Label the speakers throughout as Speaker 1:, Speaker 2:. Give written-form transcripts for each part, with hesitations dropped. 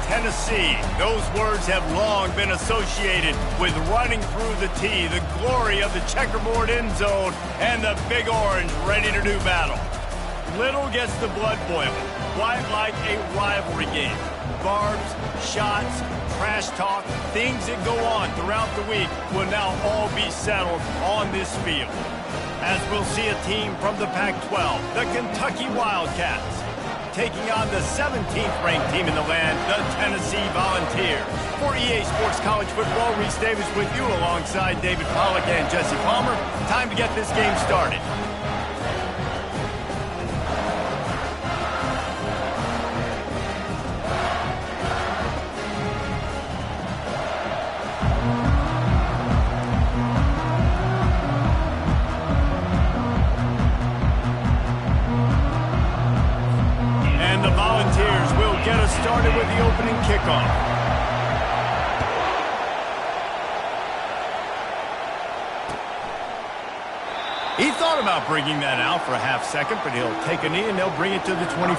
Speaker 1: Tennessee. Those words have long been associated with running through the tee, the glory of the checkerboard end zone, and the Big Orange ready to do battle. Little gets the blood boiling, quite like a rivalry game. Barbs, shots, trash talk, things that go on throughout the week will now all be settled on this field. As we'll see a team from the Pac-12, the Kentucky Wildcats, taking on the 17th-ranked team in the land, the Tennessee Volunteers. For EA Sports College Football, Reese Davis with you alongside David Pollack and Jesse Palmer. Time to get this game started. Started with the opening kickoff. He thought about bringing that out for a half second, but he'll take a knee and they'll bring it to the 25.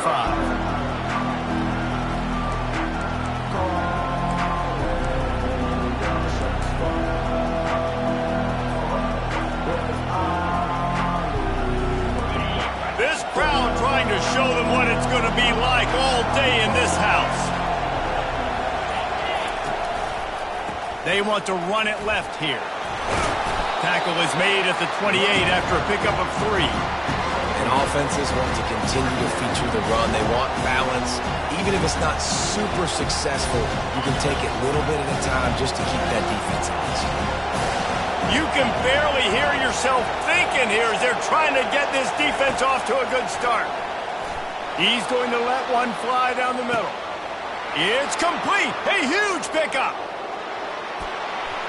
Speaker 1: This crowd trying to show them what it's going to be like all day in this house. They want to run it left here. Tackle is made at the 28 after a pickup of 3.
Speaker 2: And offenses want to continue to feature the run. They want balance. Even if it's not super successful, you can take it little bit at a time just to keep that defense honest.
Speaker 1: You can barely hear yourself thinking here as they're trying to get this defense off to a good start. He's going to let one fly down the middle. It's complete. A huge pickup.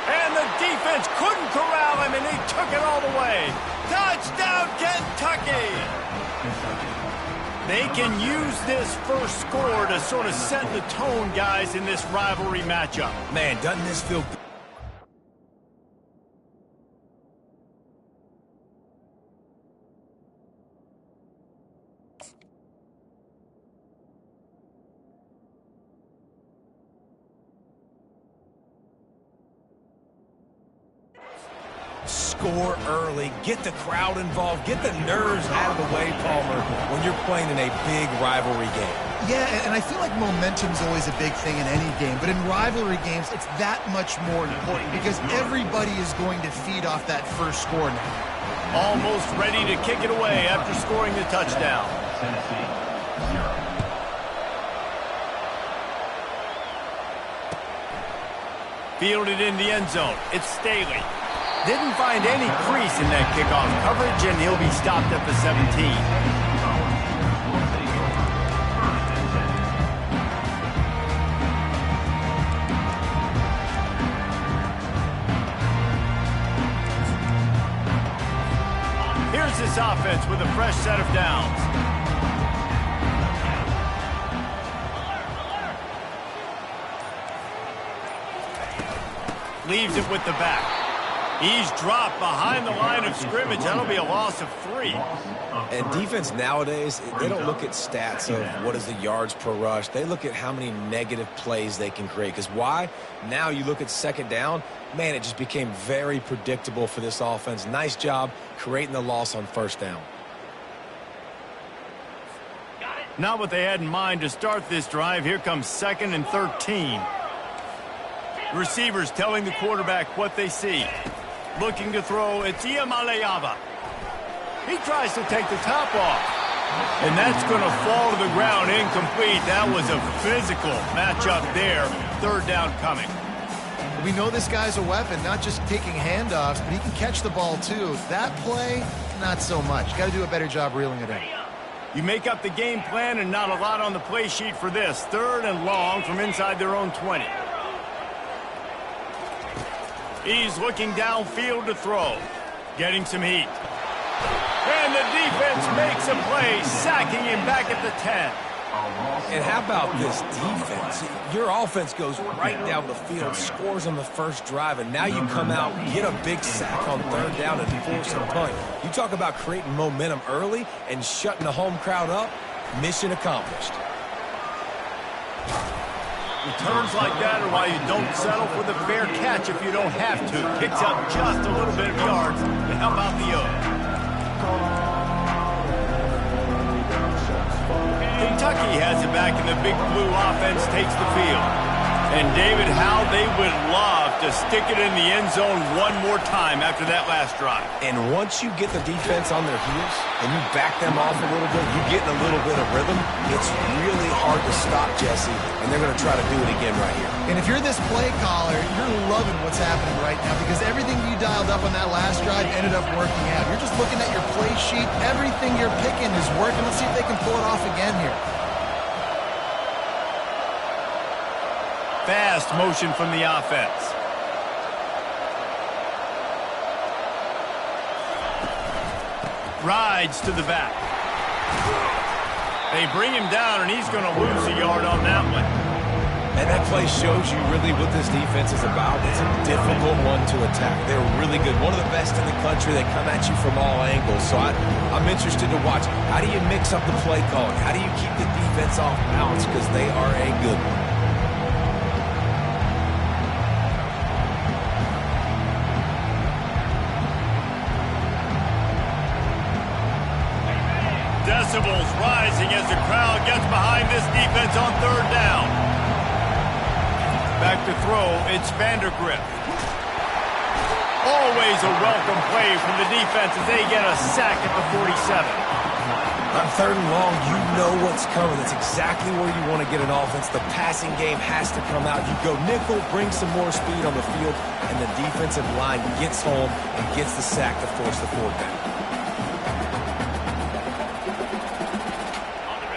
Speaker 1: And the defense couldn't corral him, and he took it all the way. Touchdown, Kentucky! They can use this first score to sort of set the tone, guys, in this rivalry matchup.
Speaker 2: Man, doesn't this feel good? Score early, get the crowd involved, get the nerves out of the way, Palmer, when you're playing in a big rivalry game.
Speaker 3: Yeah, and I feel like momentum's always a big thing in any game, but in rivalry games, it's that much more important because everybody is going to feed off that first score now.
Speaker 1: Almost ready to kick it away after scoring the touchdown. Fielded in the end zone. It's Staley. Didn't find any crease in that kickoff coverage, and he'll be stopped at the 17. Here's this offense with a fresh set of downs. Leaves it with the back. He's dropped behind the line of scrimmage. That'll be a loss of 3.
Speaker 2: And defense nowadays, they don't look at stats of what is the yards per rush. They look at how many negative plays they can create. Because why? Now you look at second down, man, it just became very predictable for this offense. Nice job creating the loss on first down.
Speaker 1: Not what they had in mind to start this drive. Here comes 2nd and 13. Receivers telling the quarterback what they see. Looking to throw, it's Iamaleava. He tries to take the top off. And that's going to fall to the ground incomplete. That was a physical matchup there. 3rd down coming.
Speaker 3: We know this guy's a weapon, not just taking handoffs, but he can catch the ball too. That play, not so much. Got to do a better job reeling it in.
Speaker 1: You make up the game plan and not a lot on the play sheet for this. 3rd and long from inside their own 20. He's looking downfield to throw. Getting some heat. And the defense makes a play, sacking him back at the 10.
Speaker 2: And how about this defense? Your offense goes right down the field, scores on the first drive, and now you come out, get a big sack on 3rd down and force a punt. You talk about creating momentum early and shutting the home crowd up. Mission accomplished.
Speaker 1: Returns like that are why you don't settle for the fair catch if you don't have to. Picks up just a little bit of yards to help out the O. Kentucky has it back, and the Big Blue offense takes the field. And, David, how they would love to stick it in the end zone one more time after that last drive.
Speaker 2: And once you get the defense on their heels and you back them off a little bit, you get in a little bit of rhythm, it's really hard to stop, Jesse, and they're going to try to do it again right here.
Speaker 3: And if you're this play caller, you're loving what's happening right now because everything you dialed up on that last drive ended up working out. You're just looking at your play sheet. Everything you're picking is working. Let's see if they can pull it off again here.
Speaker 1: Fast motion from the offense. Rides to the back. They bring him down, and he's going to lose a yard on that one.
Speaker 2: And that play shows you really what this defense is about. It's a difficult one to attack. They're really good. One of the best in the country. They come at you from all angles. So I'm interested to watch. How do you mix up the play calling? How do you keep the defense off balance? Because they are a good one.
Speaker 1: Decibels rising as the crowd gets behind this defense on third down. Back to throw, it's Vandergrift. Always a welcome play from the defense as they get a sack at the 47.
Speaker 2: On third and long, you know what's coming. That's exactly where you want to get an offense. The passing game has to come out. You go nickel, bring some more speed on the field, and the defensive line gets home and gets the sack to force the fourth down.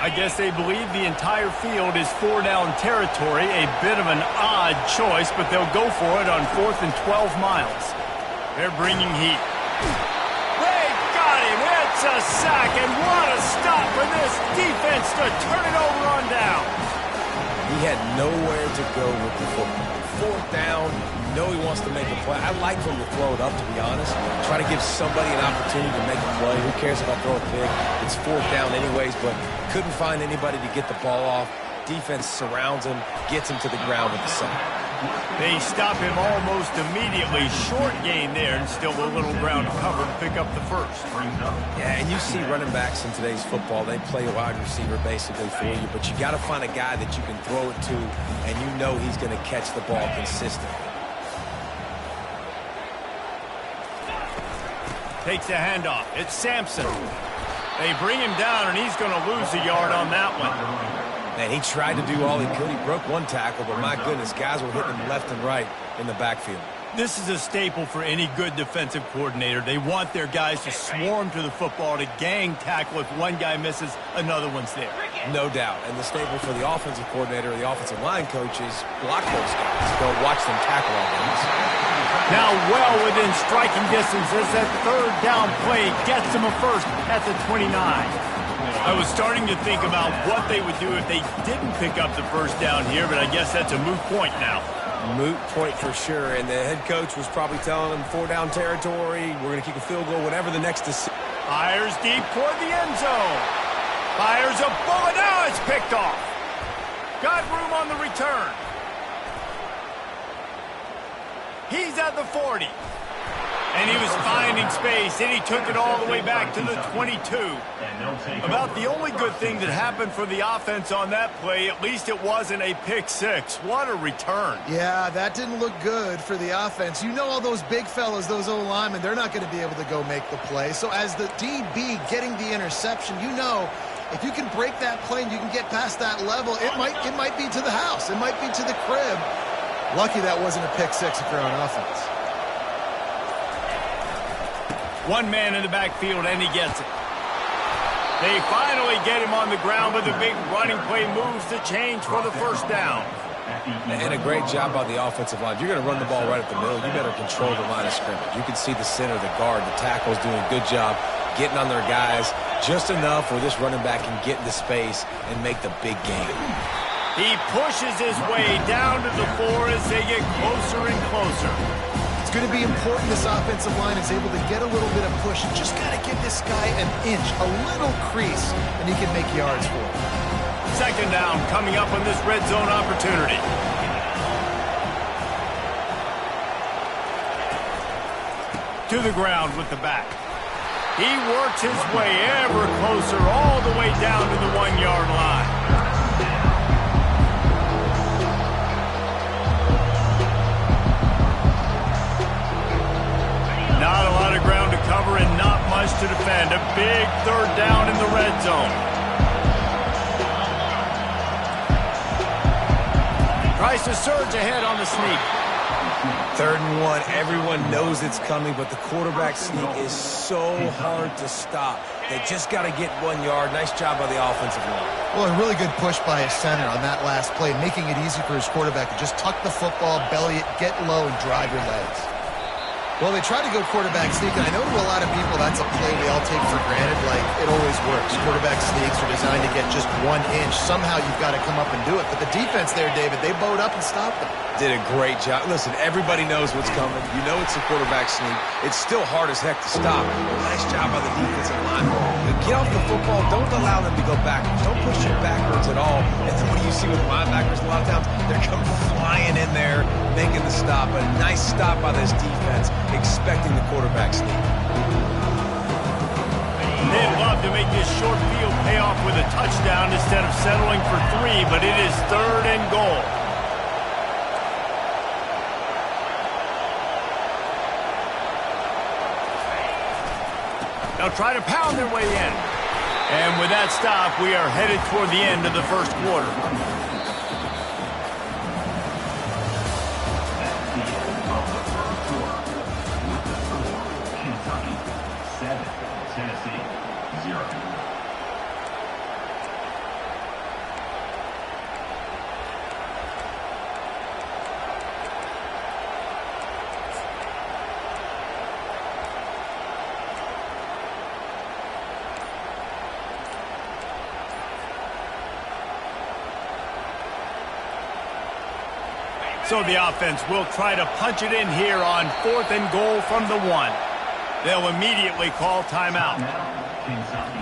Speaker 1: I guess they believe the entire field is four-down territory. A bit of an odd choice, but they'll go for it on 4th and 12 miles. They're bringing heat. They got him. It's a sack, and what a stop for this defense to turn it over on down.
Speaker 2: He had nowhere to go with the football. Fourth down, you know he wants to make a play. I like for him to throw it up, to be honest. Try to give somebody an opportunity to make a play. Who cares if I throw a pick? It's fourth down anyways, but couldn't find anybody to get the ball off. Defense surrounds him, gets him to the ground with the sack.
Speaker 1: They stop him almost immediately. Short gain there, and still a little ground cover to pick up the first.
Speaker 2: Yeah, and you see running backs in today's football, they play a wide receiver basically for you, but you got to find a guy that you can throw it to, and you know he's going to catch the ball consistently.
Speaker 1: Takes a handoff. It's Sampson. They bring him down, and he's going to lose a yard on that one.
Speaker 2: And he tried to do all he could. He broke one tackle, but my goodness, guys were hitting him left and right in the backfield.
Speaker 1: This is a staple for any good defensive coordinator. They want their guys to swarm to the football, to gang tackle. If one guy misses, another one's there.
Speaker 2: No doubt. And the staple for the offensive coordinator or the offensive line coach is block those guys. Go watch them tackle all guys.
Speaker 1: Now well within striking distance as that third down play gets them a first at the 29. I was starting to think about what they would do if they didn't pick up the first down here, but I guess that's a moot point now.
Speaker 2: Moot point for sure, and the head coach was probably telling them four-down territory, we're going to kick a field goal, whatever the next decision.
Speaker 1: Fires deep toward the end zone. Fires a bullet. Now it's picked off. Got room on the return. He's at the 40. And he was finding space, and he took it all the way back to the 22. About the only good thing that happened for the offense on that play, at least it wasn't a pick six. What a return.
Speaker 3: Yeah, that didn't look good for the offense. You know all those big fellas, those O-linemen, they're not going to be able to go make the play. So as the DB getting the interception, you know if you can break that play and you can get past that level, it might be to the house. It might be to the crib. Lucky that wasn't a pick six if you're on offense.
Speaker 1: One man in the backfield, and he gets it. They finally get him on the ground, but the big running play moves the change for the first down.
Speaker 2: And a great job by the offensive line. If you're going to run the ball right at the middle, you better control the line of scrimmage. You can see the center, the guard, the tackle's doing a good job getting on their guys just enough where this running back can get into space and make the big game.
Speaker 1: He pushes his way down to the 4 as they get closer and closer.
Speaker 3: It's going to be important this offensive line is able to get a little bit of push. Just got to give this guy an inch, a little crease, and he can make yards for it.
Speaker 1: second down coming up on this red zone opportunity. To the ground with the back. He works his way ever closer all the way down to the 1-yard line. Not a lot of ground to cover and not much to defend. A big third down in the red zone. Tries to surge ahead on the sneak.
Speaker 2: 3rd and 1, everyone knows it's coming, but the quarterback sneak is so hard to stop. They just got to get 1 yard. Nice job by the offensive line.
Speaker 3: Well, a really good push by his center on that last play, making it easy for his quarterback to just tuck the football, belly it, get low, and drive your legs. Well, they tried to go quarterback sneak, and I know to a lot of people that's a play we all take for granted, like it always works. Quarterback sneaks are designed to get just 1 inch. Somehow you've got to come up and do it. But the defense there, David, they bowed up and stopped them.
Speaker 2: Did a great job. Listen, everybody knows what's coming. You know it's a quarterback sneak. It's still hard as heck to stop. Nice job by the defensive line. Get off the football. Don't allow them to go backwards. Don't push it backwards at all. And then what do you see with linebackers a lot of times? They're coming flying in there, making the stop. A nice stop by this defense, expecting the quarterback sneak.
Speaker 1: They'd love to make this short field pay off with a touchdown instead of settling for 3, but it is 3rd and goal. They'll try to pound their way in. And with that stop, we are headed toward the end of the first quarter.
Speaker 4: Kentucky 7, Tennessee 0.
Speaker 1: So the offense will try to punch it in here on 4th and goal from the 1. They'll immediately call timeout.
Speaker 4: Kentucky.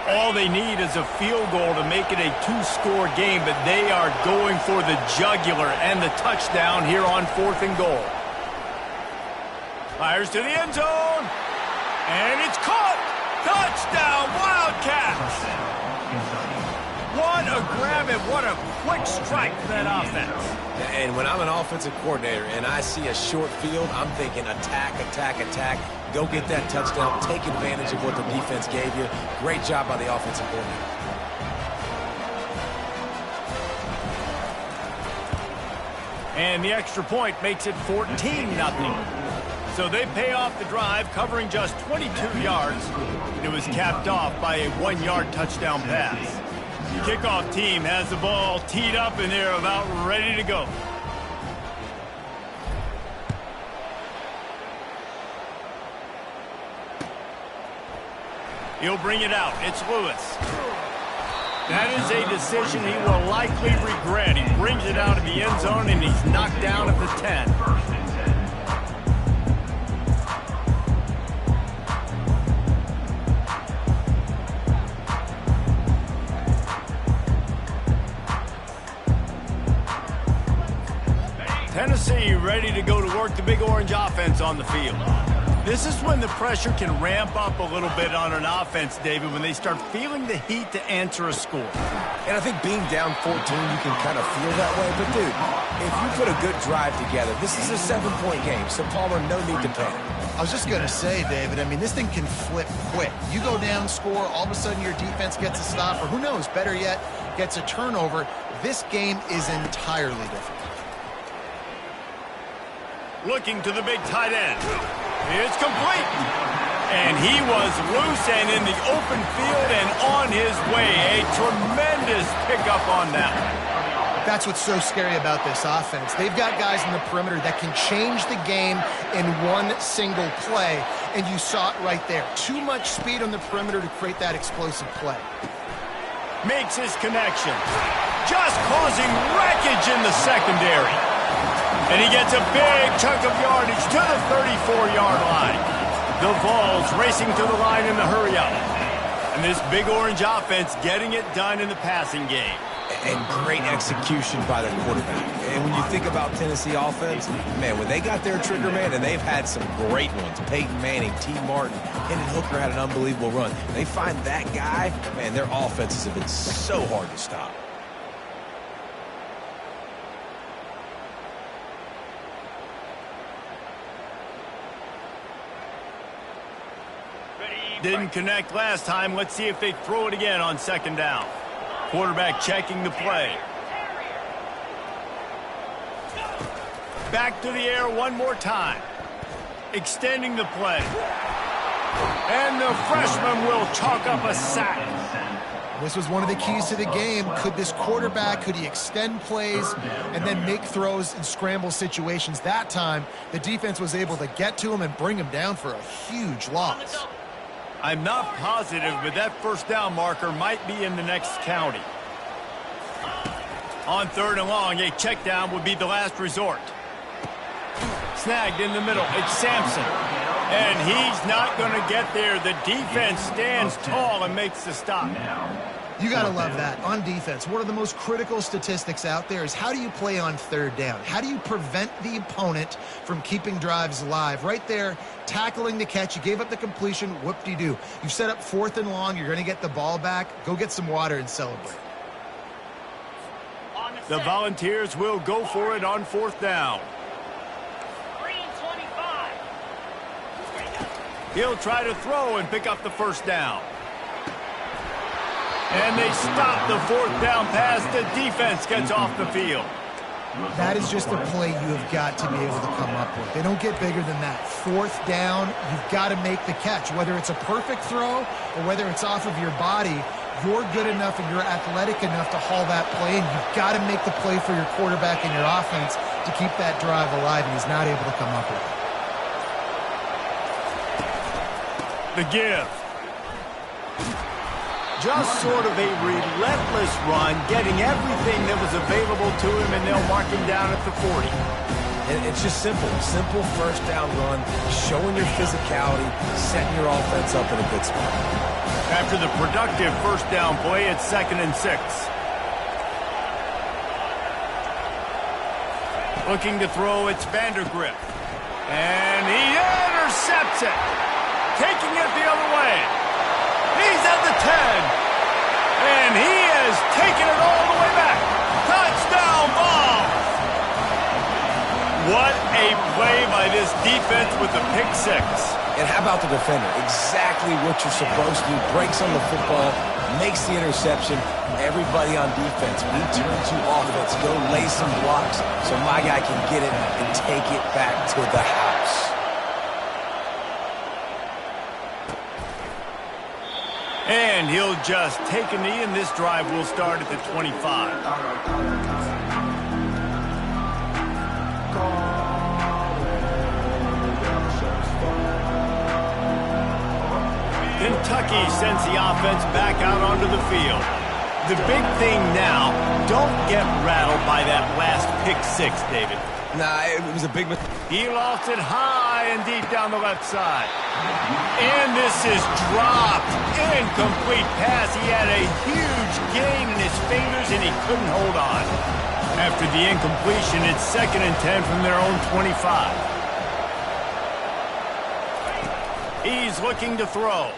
Speaker 1: All they need is a field goal to make it a 2-score game, but they are going for the jugular and the touchdown here on 4th and goal. Fires to the end zone, and it's caught! Touchdown, Wildcats! What a grab and what a quick strike for that offense.
Speaker 2: And when I'm an offensive coordinator and I see a short field, I'm thinking attack, attack, attack. Go get that touchdown. Take advantage of what the defense gave you. Great job by the offensive coordinator.
Speaker 1: And the extra point makes it 14-0. So they pay off the drive, covering just 22 yards. It was capped off by a 1-yard touchdown pass. The kickoff team has the ball teed up, and they're about ready to go. He'll bring it out. It's Lewis. That is a decision he will likely regret. He brings it out of the end zone, and he's knocked down at the 10. Tennessee ready to go to work the Big Orange offense on the field. This is when the pressure can ramp up a little bit on an offense, David, when they start feeling the heat to answer a score.
Speaker 2: And I think being down 14, you can kind of feel that way. But, dude, if you put a good drive together, this is a 7-point game, so, Palmer, no need to panic.
Speaker 3: I was just going to say, David, I mean, this thing can flip quick. You go down, score, all of a sudden your defense gets a stop, or who knows, better yet, gets a turnover. This game is entirely different.
Speaker 1: Looking to the big tight end. It's complete. And he was loose and in the open field and on his way. A tremendous pickup on that.
Speaker 3: That's what's so scary about this offense. They've got guys in the perimeter that can change the game in one single play, and you saw it right there. Too much speed on the perimeter to create that explosive play.
Speaker 1: Makes his connection. Just causing wreckage in the secondary. And he gets a big chunk of yardage to the 34-yard line. The Vols racing to the line in the hurry-up. And this Big Orange offense getting it done in the passing game.
Speaker 2: And great execution by the quarterback. And when you think about Tennessee offense, man, when they got their trigger man, and they've had some great ones. Peyton Manning, T. Martin, Hendon Hooker had an unbelievable run. They find that guy, man, their offenses have been so hard to stop.
Speaker 1: Didn't connect last time. Let's see if they throw it again on second down. Quarterback checking the play. Back to the air one more time. Extending the play. And the freshman will chalk up a sack.
Speaker 3: This was one of the keys to the game. Could this quarterback, could he extend plays and then make throws in scramble situations? That time, the defense was able to get to him and bring him down for a huge loss.
Speaker 1: I'm not positive, but that first down marker might be in the next county. On third and long, a check down would be the last resort. Snagged in the middle. It's Sampson. And he's not going to get there. The defense stands tall and makes the stop.
Speaker 3: You got to love that. On defense, one of the most critical statistics out there is how do you play on third down? How do you prevent the opponent from keeping drives alive? Right there, tackling the catch. You gave up the completion. Whoop-de-doo. You set up fourth and long. You're going to get the ball back. Go get some water and celebrate.
Speaker 1: The Volunteers will go for it on fourth down. He'll try to throw and pick up the first down. And they stop the fourth down pass. The defense gets off the field.
Speaker 3: That is just a play you have got to be able to come up with. They don't get bigger than that. Fourth down, you've got to make the catch. Whether it's a perfect throw or whether it's off of your body, you're good enough and you're athletic enough to haul that play, and you've got to make the play for your quarterback and your offense to keep that drive alive, and he's not able to come up with it.
Speaker 1: The give. Just sort of a relentless run, getting everything that was available to him, and they'll mark him down at the 40.
Speaker 2: And it's just simple. Simple first down run, showing your physicality, setting your offense up in a good spot.
Speaker 1: After the productive first down play, it's 2nd and 6. Looking to throw, it's Vandergrift. And he intercepts it. Taking it the other way. He's at the 10. And he has taken it all the way back. Touchdown ball. What a play by this defense with the pick six.
Speaker 2: And how about the defender? Exactly what you're supposed to do. Breaks on the football, makes the interception. Everybody on defense, we turn to offense. Go lay some blocks so my guy can get it and take it back to the house.
Speaker 1: And he'll just take a knee, and this drive will start at the 25. Kentucky sends the offense back out onto the field. The big thing now, don't get rattled by that last pick six, David.
Speaker 2: Nah, it was a big mistake.
Speaker 1: He lost it high and deep down the left side. And this is dropped. Incomplete pass. He had a huge gain in his fingers, and he couldn't hold on. After the incompletion, it's 2nd and 10 from their own 25. He's looking to throw.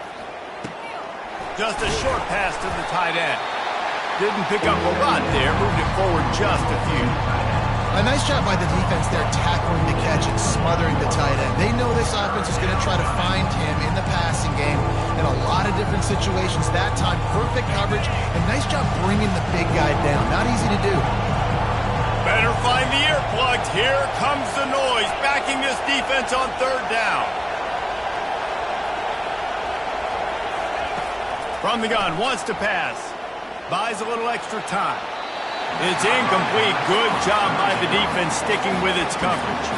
Speaker 1: Just a short pass to the tight end. Didn't pick up a lot there. Moved it forward just a few.
Speaker 3: A nice job by the defense there, tackling the catch and smothering the tight end. They know this offense is going to try to find him in the passing game in a lot of different situations. That time, perfect coverage, and nice job bringing the big guy down. Not easy to do.
Speaker 1: Better find the earplugs. Here comes the noise, backing this defense on third down. From the gun, wants to pass. Buys a little extra time. It's incomplete. Good job by the defense sticking with its coverage.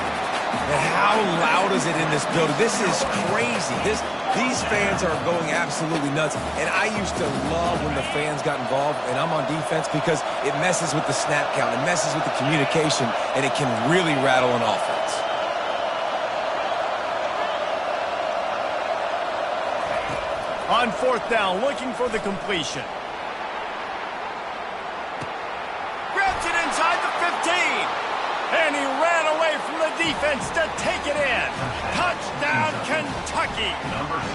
Speaker 2: And how loud is it in this building? This is crazy. These fans are going absolutely nuts. And I used to love when the fans got involved, and I'm on defense because it messes with the snap count. It messes with the communication, and it can really rattle an offense.
Speaker 1: On fourth down, looking for the completion. Grabs it inside the 15. And he ran away from the defense to take it in. Touchdown, Kentucky.
Speaker 4: Number 7.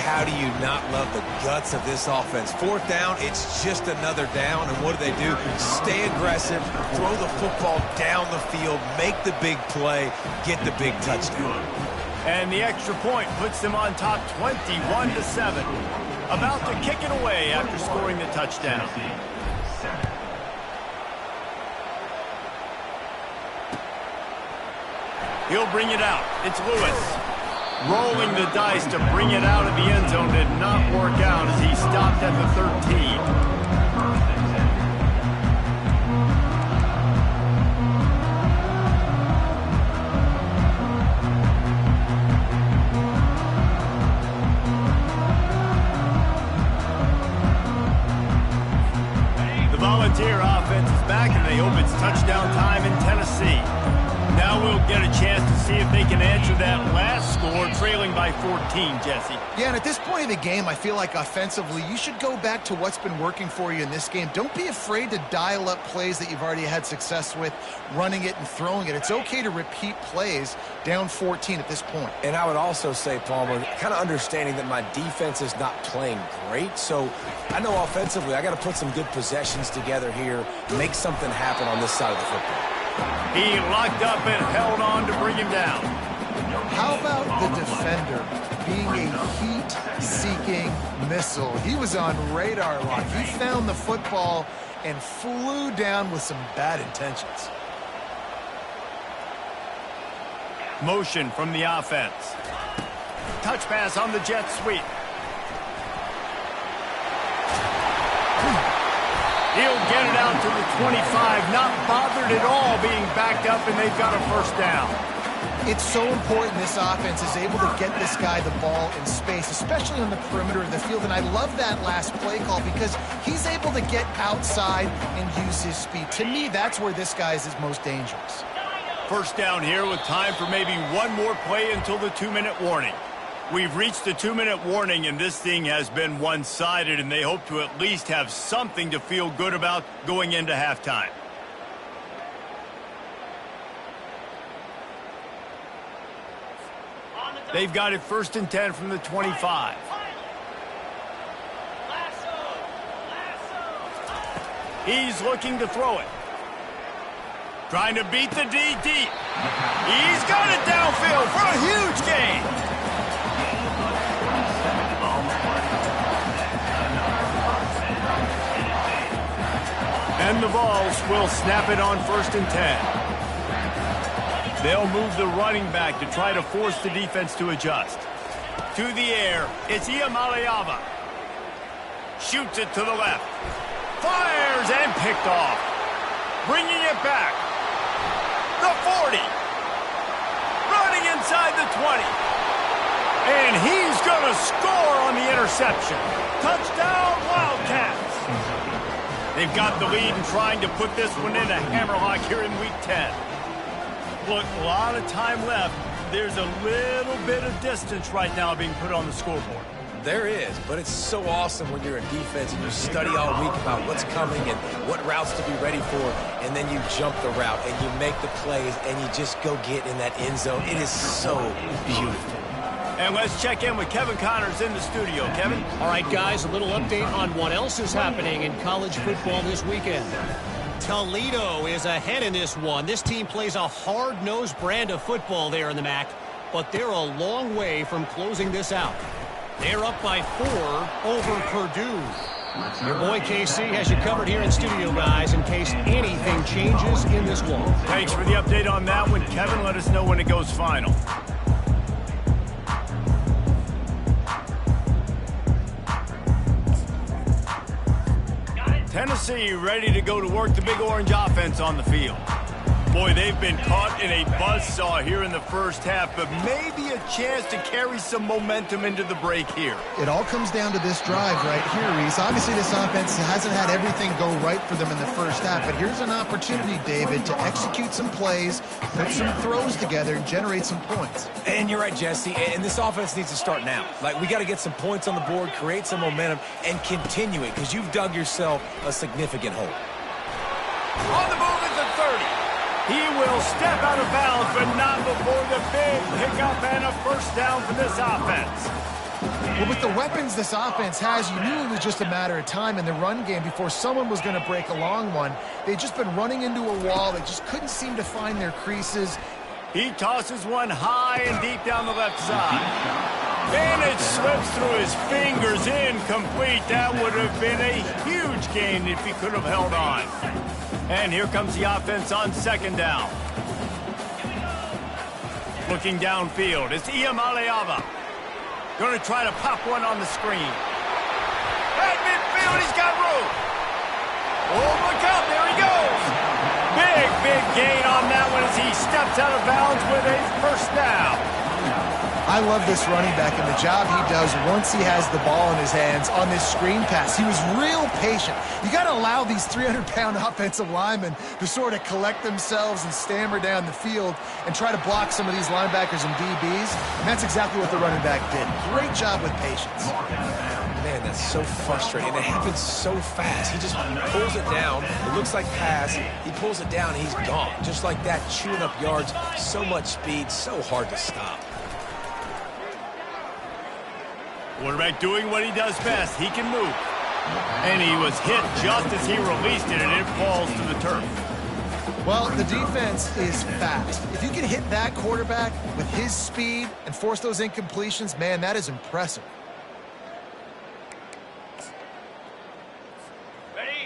Speaker 2: How do you not love the guts of this offense? Fourth down, it's just another down. And what do? Stay aggressive, throw the football down the field, make the big play, get the big touchdown.
Speaker 1: And the extra point puts them on top 21-7. About to kick it away after scoring the touchdown. He'll bring it out. It's Lewis. Rolling the dice to bring it out of the end zone did not work out as he stopped at the 13. The Volunteer offense is back, and they hope it's touchdown time in Tennessee. Now we'll get a chance to see if they can answer that last score, trailing by 14, Jesse.
Speaker 3: Yeah, and at this point of the game, I feel like offensively, you should go back to what's been working for you in this game. Don't be afraid to dial up plays that you've already had success with, running it and throwing it. It's okay to repeat plays down 14 at this point.
Speaker 2: And I would also say, Palmer, kind of understanding that my defense is not playing great, so I know offensively I got to put some good possessions together here, make something happen on this side of the football.
Speaker 1: He locked up and held on to bring him down.
Speaker 3: How about the defender being a heat-seeking missile? He was on radar lock. He found the football and flew down with some bad intentions.
Speaker 1: Motion from the offense. Touch pass on the jet sweep. He'll get it out to the 25, not bothered at all being backed up, and they've got a first down.
Speaker 3: It's so important this offense is able to get this guy the ball in space, especially on the perimeter of the field. And I love that last play call because he's able to get outside and use his speed. To me, that's where this guy is his most dangerous.
Speaker 1: First down here with time for maybe one more play until the 2-minute warning. We've reached the 2-minute warning, and this thing has been one-sided, and they hope to at least have something to feel good about going into halftime. They've got it 1st and 10 from the 25. He's looking to throw it. Trying to beat the D deep. He's got it downfield for a huge gain. And the Vols will snap it on 1st and 10. They'll move the running back to try to force the defense to adjust. To the air, it's Iamaleava. Shoots it to the left. Fires and picked off. Bringing it back. The 40. Running inside the 20. And he's going to score on the interception. Touchdown, Wildcats. They've got the lead and trying to put this one into hammerlock here in Week 10. Look, a lot of time left. There's a little bit of distance right now being put on the scoreboard.
Speaker 2: There is, but it's so awesome when you're in defense and you study all week about what's coming and what routes to be ready for, and then you jump the route and you make the plays and you just go get in that end zone. It is so beautiful.
Speaker 1: And let's check in with Kevin Connors in the studio. Kevin?
Speaker 5: All right, guys, a little update on what else is happening in college football this weekend. Toledo is ahead in this one. This team plays a hard-nosed brand of football there in the MAC, but they're a long way from closing this out. They're up by 4 over Purdue. Your boy KC has you covered here in studio, guys, in case anything changes in this one.
Speaker 1: Thanks for the update on that one, Kevin. Let us know when it goes final. Tennessee ready to go to work the Big Orange offense on the field. Boy, they've been caught in a buzzsaw here in the first half, but maybe a chance to carry some momentum into the break here.
Speaker 3: It all comes down to this drive right here, Reese. Obviously, this offense hasn't had everything go right for them in the first half, but here's an opportunity, David, to execute some plays, put some throws together, and generate some points.
Speaker 2: And you're right, Jesse, and this offense needs to start now. Like, we got to get some points on the board, create some momentum, and continue it, because you've dug yourself a significant hole.
Speaker 1: On the move is the 30. He will step out of bounds, but not before the big pickup and a first down for this offense.
Speaker 3: Well, with the weapons this offense has, you knew it was just a matter of time in the run game before someone was going to break a long one. They'd just been running into a wall. They just couldn't seem to find their creases.
Speaker 1: He tosses one high and deep down the left side. And it slips through his fingers, incomplete. That would have been a huge gain if he could have held on. And here comes the offense on second down. Looking downfield, it's Iamaleava. Going to try to pop one on the screen. At midfield, he's got room. Oh, look out, there he goes. Big gain on that one as he steps out of bounds with a first down.
Speaker 3: I love this running back and the job he does once he has the ball in his hands on this screen pass. He was real patient. You got to allow these 300-pound offensive linemen to sort of collect themselves and stammer down the field and try to block some of these linebackers and DBs. And that's exactly what the running back did. Great job with patience.
Speaker 2: Man, that's so frustrating. And it happens so fast. He just pulls it down. It looks like pass. He pulls it down, and he's gone. Just like that, chewing up yards. So much speed, so hard to stop.
Speaker 1: Quarterback doing what he does best. He can move. And he was hit just as he released it, and it falls to the turf.
Speaker 3: Well, the defense is fast. If you can hit that quarterback with his speed and force those incompletions, man, that is impressive.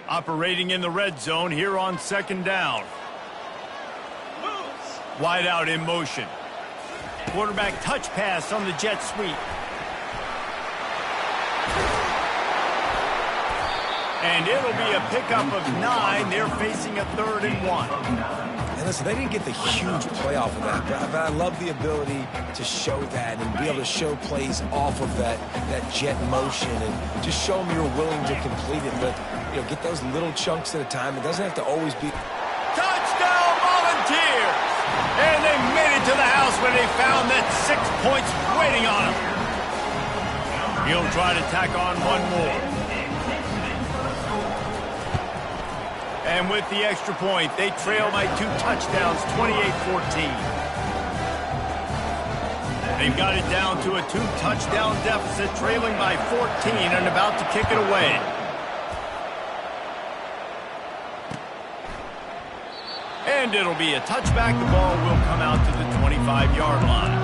Speaker 1: Operating in the red zone here on second down. Wide out in motion. Quarterback touch pass on the jet sweep. And it'll be a pickup of 9. They're facing a 3rd and 1.
Speaker 2: And listen, they didn't get the huge play off of that, but I love the ability to show that and be able to show plays off of that jet motion and just show them you're willing to complete it. But, you know, get those little chunks at a time. It doesn't have to always be.
Speaker 1: Touchdown, Volunteers! And they made it to the house when they found that 6 points waiting on them. He'll try to tack on one more. And with the extra point, they trail by 2 touchdowns, 28-14. They've got it down to a 2-touchdown deficit, trailing by 14 and about to kick it away. And it'll be a touchback. The ball will come out to the 25-yard line.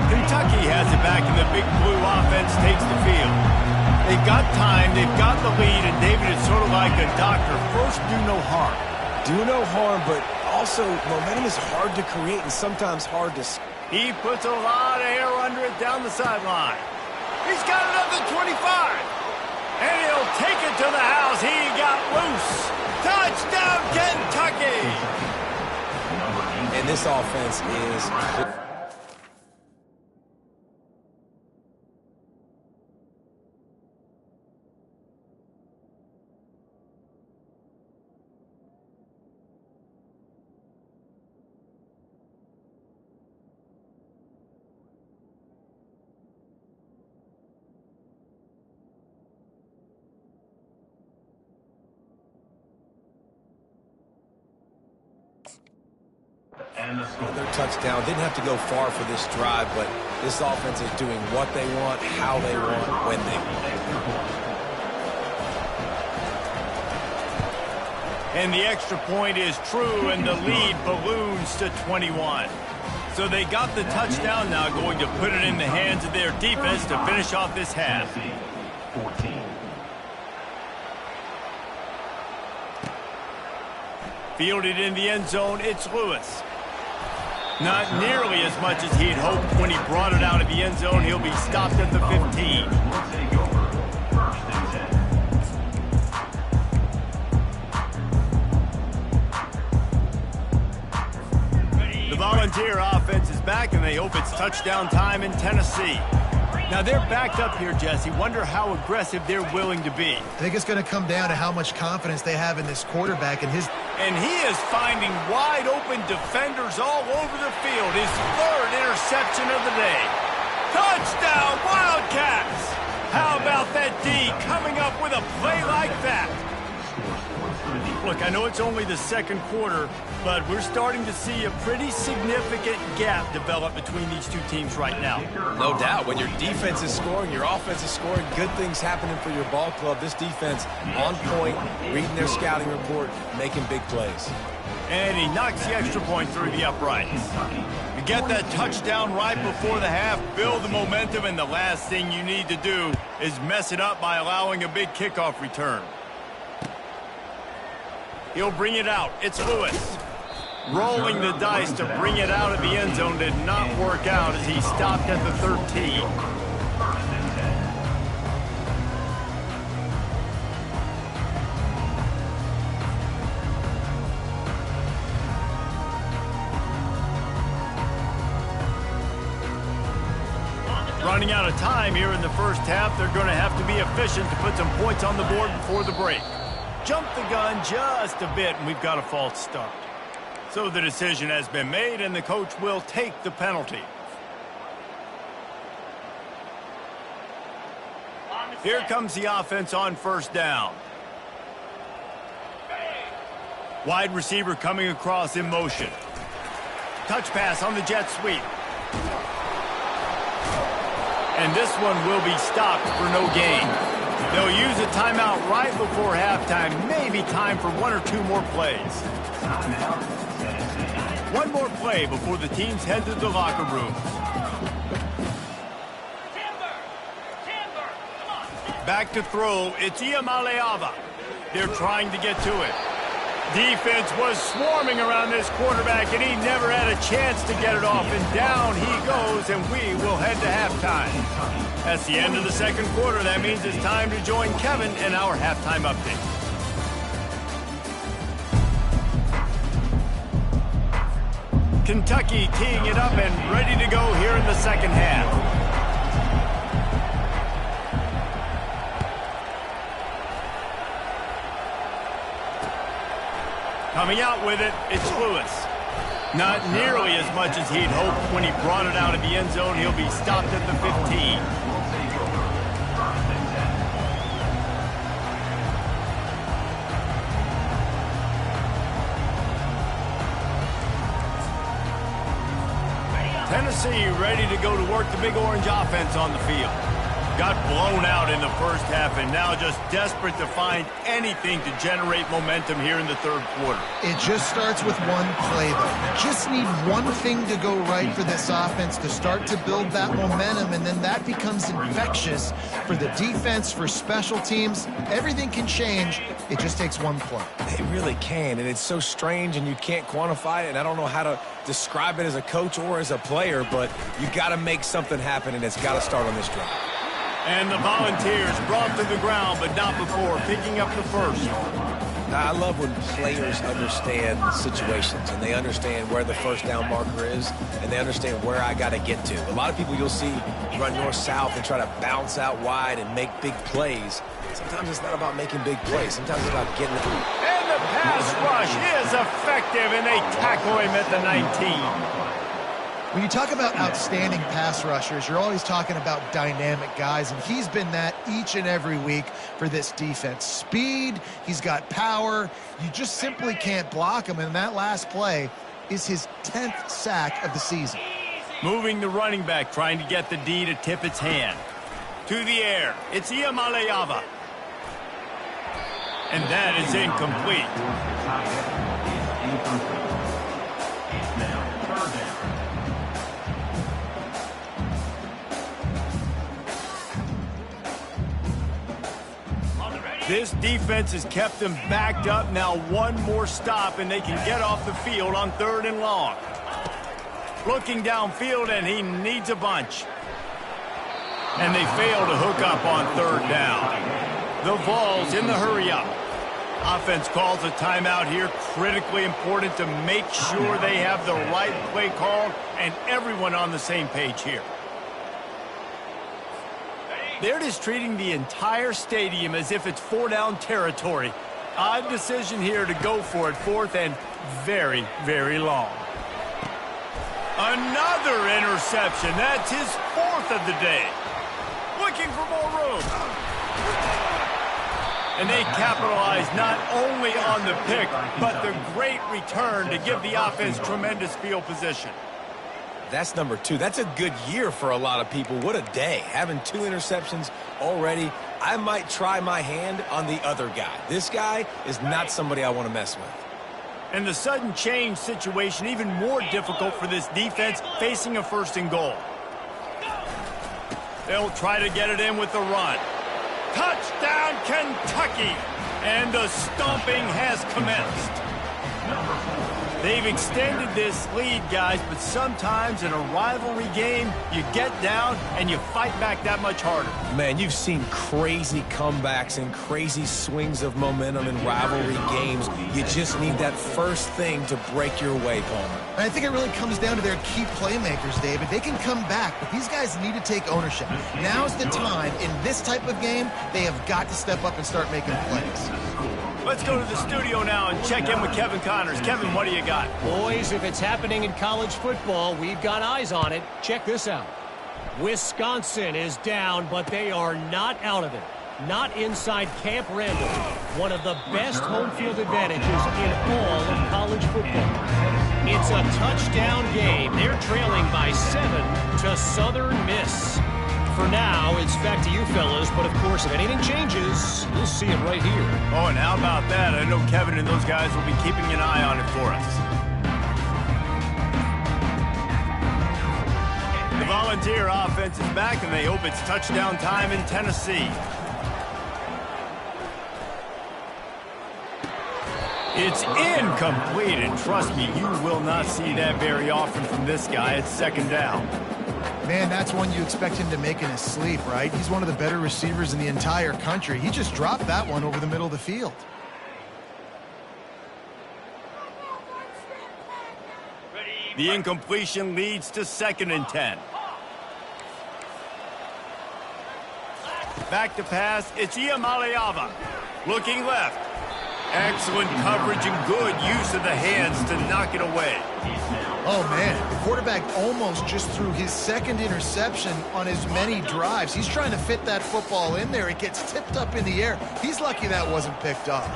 Speaker 1: Kentucky has it back, and the Big Blue offense takes the field. They've got time, they've got the lead, and David is sort of like a doctor. First, do no harm.
Speaker 2: Do no harm, but also momentum is hard to create and sometimes hard to.
Speaker 1: He puts a lot of air under it down the sideline. He's got another 25. And he'll take it to the house. He got loose. Touchdown, Kentucky!
Speaker 2: And this offense is. Another touchdown. Didn't have to go far for this drive, but this offense is doing what they want, how they want, when they want.
Speaker 1: And the extra point is true, and the lead balloons to 21. So they got the touchdown, now going to put it in the hands of their defense to finish off this half.
Speaker 4: 14.
Speaker 1: Fielded in the end zone, it's Lewis. Not nearly as much as he'd hoped when he brought it out of the end zone. He'll be stopped at the 15. The Volunteer offense is back, and they hope it's touchdown time in Tennessee. Now, they're backed up here, Jesse. Wonder how aggressive they're willing to be.
Speaker 3: I think it's going to come down to how much confidence they have in this quarterback and his...
Speaker 1: And he is finding wide-open defenders all over the field. His third interception of the day. Touchdown, Wildcats! How about that D coming up with a play like that? Look, I know it's only the second quarter, but we're starting to see a pretty significant gap develop between these two teams right now.
Speaker 2: No doubt. When your defense is scoring, your offense is scoring, good things happening for your ball club. This defense on point, reading their scouting report, making big plays.
Speaker 1: And he knocks the extra point through the uprights. You get that touchdown right before the half, build the momentum, and the last thing you need to do is mess it up by allowing a big kickoff return. He'll bring it out. It's Lewis. Rolling the dice to bring it out of the end zone did not work out as he stopped at the 13. Running out of time here in the first half. They're going to have to be efficient to put some points on the board before the break. Jump the gun just a bit, and we've got a false start. So the decision has been made, and the coach will take the penalty. Here comes the offense on first down. Wide receiver coming across in motion. Touch pass on the jet sweep. And this one will be stopped for no gain. They'll use a timeout right before halftime. Maybe time for one or two more plays. One more play before the teams head to the locker rooms. Back to throw. It's Iamaleava. They're trying to get to it. Defense was swarming around this quarterback, and he never had a chance to get it off. And down he goes, and we will head to halftime. That's the end of the second quarter. That means it's time to join Kevin in our halftime update. Kentucky teeing it up and ready to go here in the second half. Coming out with it, it's Lewis. Not nearly as much as he'd hoped when he brought it out of the end zone. He'll be stopped at the 15. Tennessee ready to go to work the Big Orange offense on the field. Got blown out in the first half and now just desperate to find anything to generate momentum here in the third quarter.
Speaker 3: It just starts with one play, though. You just need one thing to go right for this offense to start to build that momentum, and then that becomes infectious for the defense, for special teams. Everything can change. It just takes one play.
Speaker 2: It really can, and it's so strange, and you can't quantify it, and I don't know how to describe it as a coach or as a player, but you got to make something happen, and it's got to start on this drive.
Speaker 1: And the Volunteers brought to the ground, but not before picking up the first.
Speaker 2: I love when players understand situations and they understand where the first down marker is and they understand where I got to get to. A lot of people you'll see run north-south and try to bounce out wide and make big plays. Sometimes it's not about making big plays. Sometimes it's about getting it.
Speaker 1: And the pass rush is effective, and they tackle him at the 19.
Speaker 3: When you talk about outstanding pass rushers, you're always talking about dynamic guys, and he's been that each and every week for this defense. Speed, he's got power. You just simply can't block him, and that last play is his 10th sack of the season.
Speaker 1: Moving the running back, trying to get the D to tip its hand. To the air, it's Iamaleava. And that is incomplete. This defense has kept them backed up. Now one more stop, and they can get off the field on 3rd and long. Looking downfield, and he needs a bunch. And they fail to hook up on third down. The Vols in the hurry-up. Offense calls a timeout here. Critically important to make sure they have the right play call and everyone on the same page here. They're just treating the entire stadium as if it's four-down territory. Odd decision here to go for it, fourth and very, very long. Another interception. That's his fourth of the day. Looking for more room. And they capitalize not only on the pick, but the great return to give the offense tremendous field position.
Speaker 2: That's number 2. That's a good year for a lot of people. What a day. Having 2 interceptions already. I might try my hand on the other guy. This guy is not somebody I want to mess with.
Speaker 1: And the sudden change situation even more difficult for this defense facing a first and goal. They'll try to get it in with the run. Touchdown, Kentucky! And the stomping has commenced. They've extended this lead, guys, but sometimes in a rivalry game, you get down and you fight back that much harder.
Speaker 2: Man, you've seen crazy comebacks and crazy swings of momentum in rivalry games. You just need that first thing to break your way, Palmer.
Speaker 3: And I think it really comes down to their key playmakers, David. They can come back, but these guys need to take ownership. Now's the time. In this type of game, they have got to step up and start making plays.
Speaker 1: Let's go to the studio now and check in with Kevin Connors. Kevin, what do you got?
Speaker 5: Boys, if it's happening in college football, we've got eyes on it. Check this out. Wisconsin is down, but they are not out of it. Not inside Camp Randall, one of the best home field advantages in all of college football. It's a touchdown game. They're trailing by 7 to Southern Miss. For now, it's back to you fellas, but of course, if anything changes, you'll see it right here.
Speaker 1: Oh, and how about that? I know Kevin and those guys will be keeping an eye on it for us. The Volunteer offense is back, and they hope it's touchdown time in Tennessee. It's incomplete, and trust me, you will not see that very often from this guy. It's second down.
Speaker 3: Man, that's one you expect him to make in his sleep, right? He's one of the better receivers in the entire country. He just dropped that one over the middle of the field.
Speaker 1: The incompletion leads to 2nd and 10. Back to pass, it's Iamaleava. Looking left. Excellent coverage and good use of the hands to knock it away.
Speaker 3: Oh, man, the quarterback almost just threw his 2nd interception on as many drives. He's trying to fit that football in there. It gets tipped up in the air. He's lucky that wasn't picked off.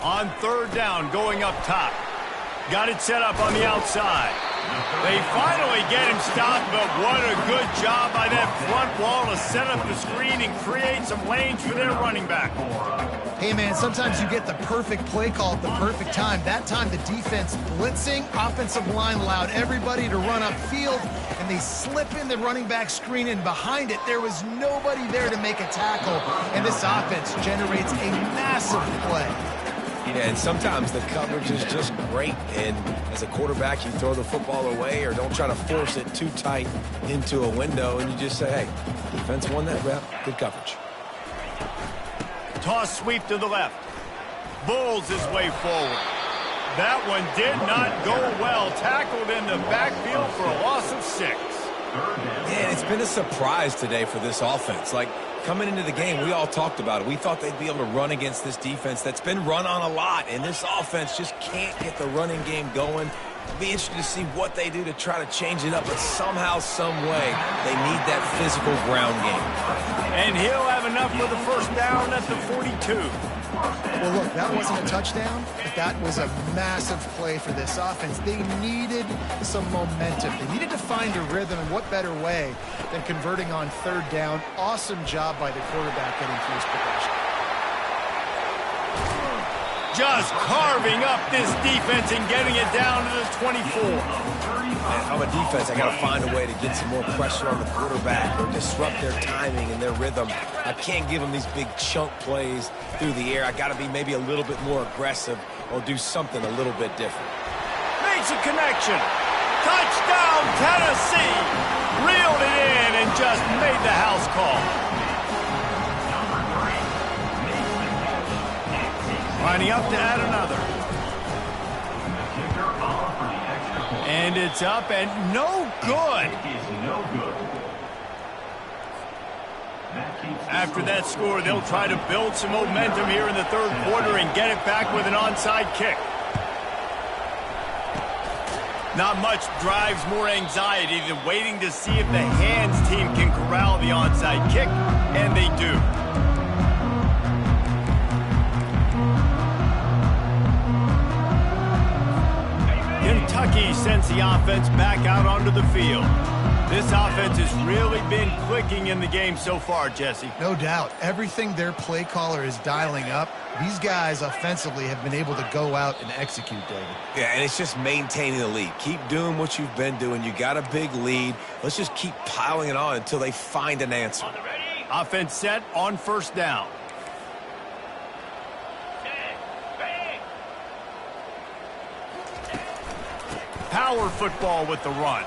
Speaker 1: On third down, going up top. Got it set up on the outside. They finally get him stopped, but what a good job by that front wall to set up the screen and create some lanes for their running back.
Speaker 3: Hey, man, sometimes you get the perfect play call at the perfect time. That time, the defense blitzing, offensive line allowed everybody to run upfield, and they slip in the running back screen, and behind it, there was nobody there to make a tackle, and this offense generates a massive play.
Speaker 2: Yeah, and sometimes the coverage is just great, and as a quarterback, you throw the football away or don't try to force it too tight into a window, and you just say, hey, defense won that rep, good coverage.
Speaker 1: Toss sweep to the left. Bulls his way forward. That one did not go well. Tackled in the backfield for a loss of 6.
Speaker 2: Man, it's been a surprise today for this offense. Like, coming into the game, we all talked about it. We thought they'd be able to run against this defense that's been run on a lot, and this offense just can't get the running game going. It'll be interesting to see what they do to try to change it up, but somehow, some way, they need that physical ground game.
Speaker 1: And he'll have enough for the first down at the 42.
Speaker 3: Well, look, that wasn't a touchdown, but that was a massive play for this offense. They needed some momentum. They needed to find a rhythm, and what better way than converting on third down. Awesome job by the quarterback getting through his progression.
Speaker 1: Just carving up this defense and getting it down to the 24.
Speaker 2: Man, I'm a defense. I got to find a way to get some more pressure on the quarterback or disrupt their timing and their rhythm. I can't give them these big chunk plays through the air. I got to be maybe a little bit more aggressive or do something a little bit different.
Speaker 1: Makes a connection. Touchdown, Tennessee! Reeled it in and just made the house call. Lining up to add another. And it's up and no good. After that score, they'll try to build some momentum here in the third quarter and get it back with an onside kick. Not much drives more anxiety than waiting to see if the hands team can corral the onside kick, and they do. Kentucky sends the offense back out onto the field. This offense has really been clicking in the game so far, Jesse.
Speaker 3: No doubt. Everything their play caller is dialing up, these guys offensively have been able to go out and execute, David.
Speaker 2: Yeah, and it's just maintaining the lead. Keep doing what you've been doing. You got a big lead. Let's just keep piling it on until they find an answer.
Speaker 1: Offense set on first down. Power football with the run.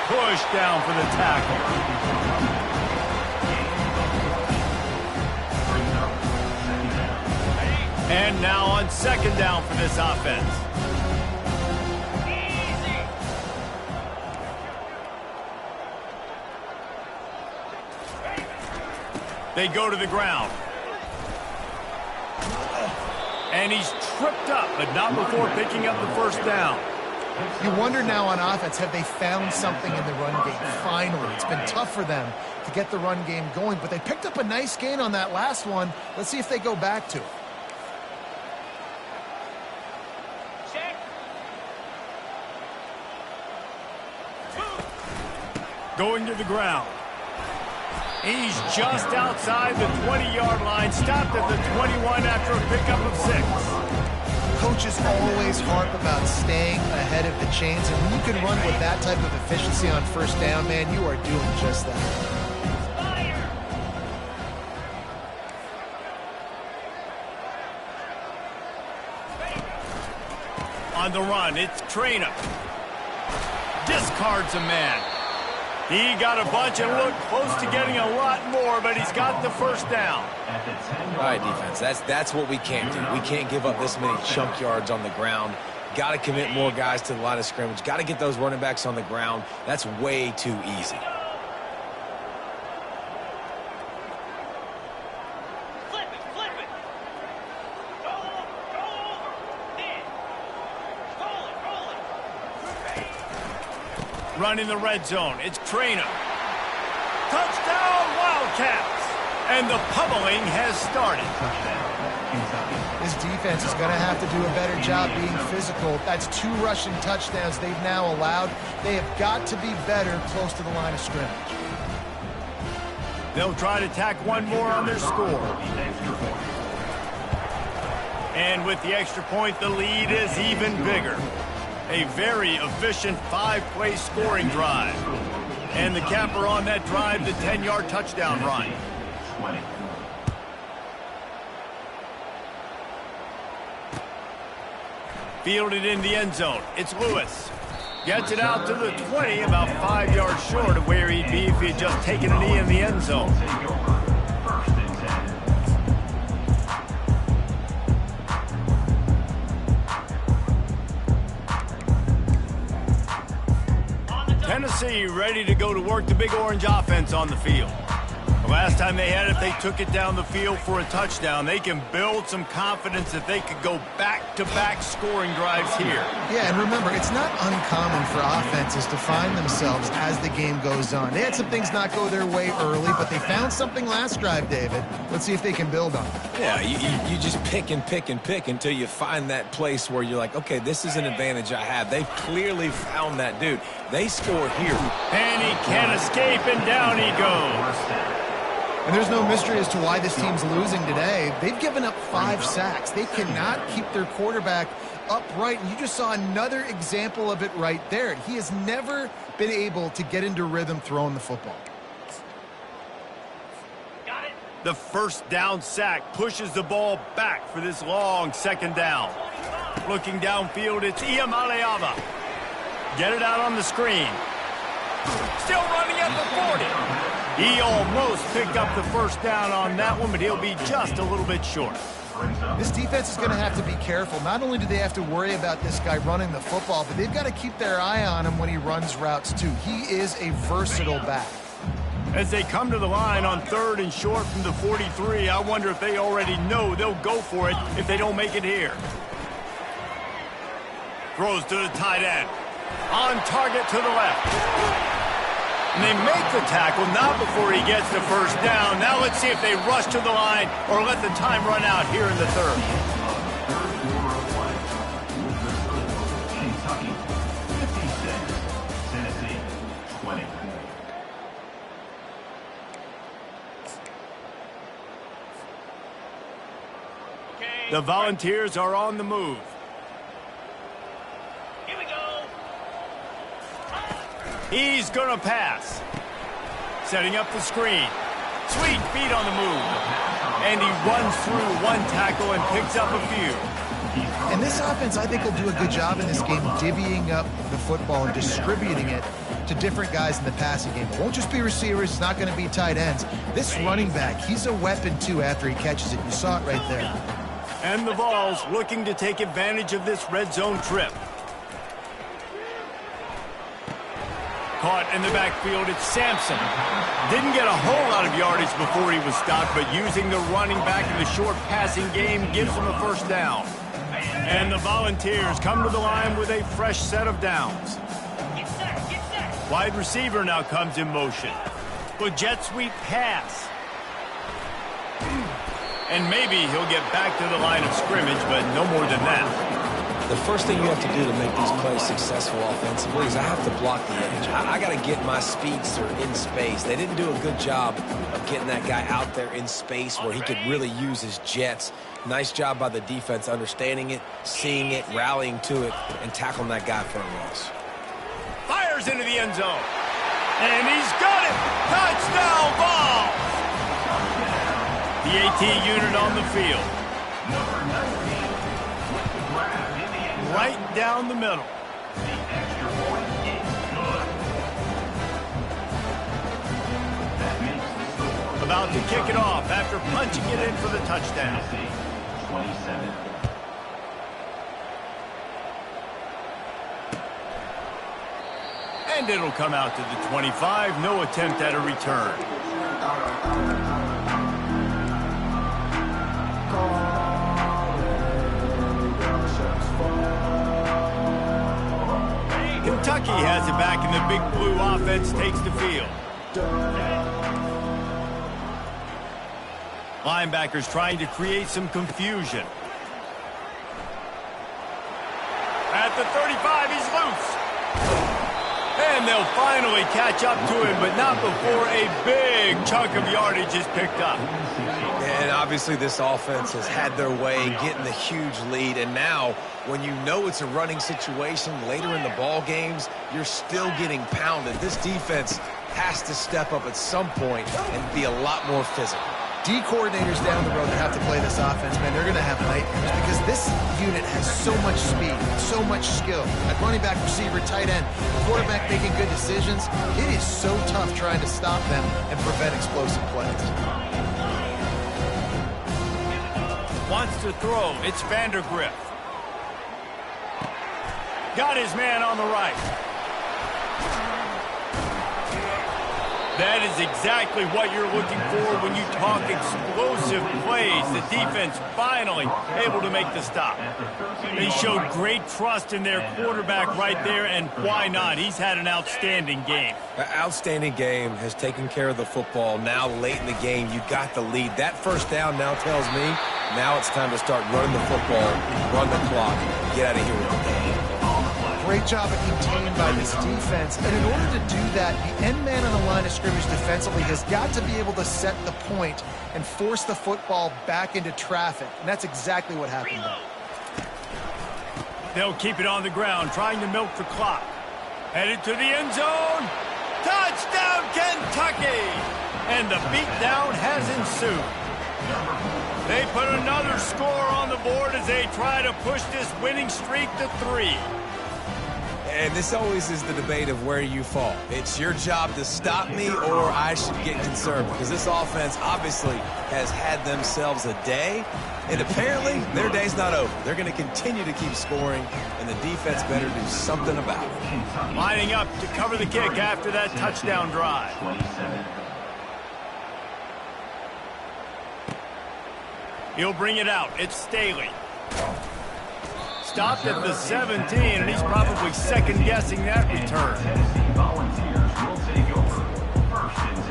Speaker 1: Push down for the tackle. And now on second down for this offense. They go to the ground. And he's tripped up, but not before picking up the first down.
Speaker 3: You wonder now on offense, have they found something in the run game? Finally, it's been tough for them to get the run game going, but they picked up a nice gain on that last one. Let's see if they go back to it.
Speaker 1: Check. Going to the ground. He's just outside the 20-yard line, stopped at the 21 after a pickup of 6.
Speaker 3: Coaches always harp about staying ahead of the chains, and when you can run with that type of efficiency on first down, man, you are doing just that.
Speaker 1: On the run, it's Trainer. Discards a man. He got a bunch and looked close to getting a lot more, but he's got the first down.
Speaker 2: All right, defense, that's what we can't do. We can't give up this many chunk yards on the ground. Got to commit more guys to the line of scrimmage. Got to get those running backs on the ground. That's way too easy.
Speaker 1: Running the red zone, it's Trainer. Touchdown, Wildcats! And the pummeling has started.
Speaker 3: This defense is going to have to do a better job being physical. That's 2 rushing touchdowns they've now allowed. They have got to be better close to the line of scrimmage.
Speaker 1: They'll try to tack one more on their score. And with the extra point, the lead is even bigger. A very efficient 5-play scoring drive. And the capper on that drive, the 10-yard touchdown run. Fielded in the end zone. It's Lewis. Gets it out to the 20, about 5 yards short of where he'd be if he had just taken a knee in the end zone. Tennessee ready to go to work the Big Orange offense on the field. The last time they had it, they took it down the field for a touchdown. They can build some confidence that they could go back-to-back scoring drives here.
Speaker 3: Yeah, and remember, it's not uncommon for offenses to find themselves as the game goes on. They had some things not go their way early, but they found something last drive, David. Let's see if they can build on it.
Speaker 2: Yeah, you just pick and pick and pick until you find that place where you're like, okay, this is an advantage I have. They've clearly found that dude. They score here.
Speaker 1: And he can't escape, and down he goes.
Speaker 3: And there's no mystery as to why this team's losing today. They've given up 5 sacks. They cannot keep their quarterback upright. And you just saw another example of it right there. He has never been able to get into rhythm throwing the football.
Speaker 1: Got it. The first down sack pushes the ball back for this long second down. Looking downfield, it's Iamaleava. Get it out on the screen. Still running at the 40. He almost picked up the first down on that one, but he'll be just a little bit short.
Speaker 3: This defense is going to have to be careful. Not only do they have to worry about this guy running the football, but they've got to keep their eye on him when he runs routes too. He is a versatile back.
Speaker 1: As they come to the line on 3rd and short from the 43, I wonder if they already know they'll go for it if they don't make it here. Throws to the tight end. On target to the left. And they make the tackle, not before he gets the first down. Now let's see if they rush to the line or let the time run out here in the 3rd.
Speaker 4: Kentucky 56, Tennessee 20.
Speaker 1: The Volunteers are on the move.
Speaker 5: Here we go.
Speaker 1: He's going to pass. Setting up the screen. Sweet feet on the move. And he runs through one tackle and picks up a few.
Speaker 3: And this offense, I think, will do a good job in this game divvying up the football and distributing it to different guys in the passing game. It won't just be receivers. It's not going to be tight ends. This running back, he's a weapon, too, after he catches it. You saw it right there.
Speaker 1: And the Vols looking to take advantage of this red zone trip. Caught in the backfield, it's Sampson. Didn't get a whole lot of yardage before he was stopped, but using the running back in the short passing game gives him a first down. And the Volunteers come to the line with a fresh set of downs. Wide receiver now comes in motion. With jet sweep pass. And maybe he'll get back to the line of scrimmage, but no more than that.
Speaker 2: The first thing you have to do to make these plays successful offensively is I have to block the edge. I got to get my speedster in space. They didn't do a good job of getting that guy out there in space where he could really use his jets. Nice job by the defense understanding it, seeing it, rallying to it, and tackling that guy for a loss.
Speaker 1: Fires into the end zone. And he's got it. Touchdown ball. The AT unit on the field. Right down the middle. About to kick it off after punching it in for the touchdown.
Speaker 4: 27.
Speaker 1: And it'll come out to the 25. No attempt at a return. Kentucky has it back, and the big blue offense takes the field. Linebackers trying to create some confusion. At the 35, he's loose. And they'll finally catch up to him, but not before a big chunk of yardage is picked up.
Speaker 2: And obviously this offense has had their way getting the huge lead, and now when you know it's a running situation later in the ball games, you're still getting pounded. This defense has to step up at some point and be a lot more physical.
Speaker 3: D coordinators down the road that have to play this offense, man, they're going to have nightmares because this unit has so much speed, so much skill. At running back, receiver, tight end, quarterback making good decisions. It is so tough trying to stop them and prevent explosive plays.
Speaker 1: Wants to throw. It's Vandergriff. Got his man on the right. That is exactly what you're looking for when you talk explosive plays. The defense finally able to make the stop. They showed great trust in their quarterback right there, and why not? He's had an outstanding game.
Speaker 2: An outstanding game, has taken care of the football. Now late in the game, you got the lead. That first down now tells me now it's time to start running the football, run the clock, get out of here with the game.
Speaker 3: Great job of containing by this defense. And in order to do that, the end man on the line of scrimmage defensively has got to be able to set the point and force the football back into traffic. And that's exactly what happened there.
Speaker 1: They'll keep it on the ground, trying to milk the clock. Headed to the end zone. Touchdown, Kentucky! And the beatdown has ensued. They put another score on the board as they try to push this winning streak to 3.
Speaker 2: And this always is the debate of where you fall. It's your job to stop me or I should get concerned, because this offense obviously has had themselves a day, and apparently their day's not over. They're going to continue to keep scoring, and the defense better do something about it.
Speaker 1: Lining up to cover the kick after that touchdown drive.
Speaker 4: 27.
Speaker 1: He'll bring it out. It's Staley. Stopped at the 17, and he's probably second-guessing that return.
Speaker 4: Tennessee Volunteers will take over. 1st and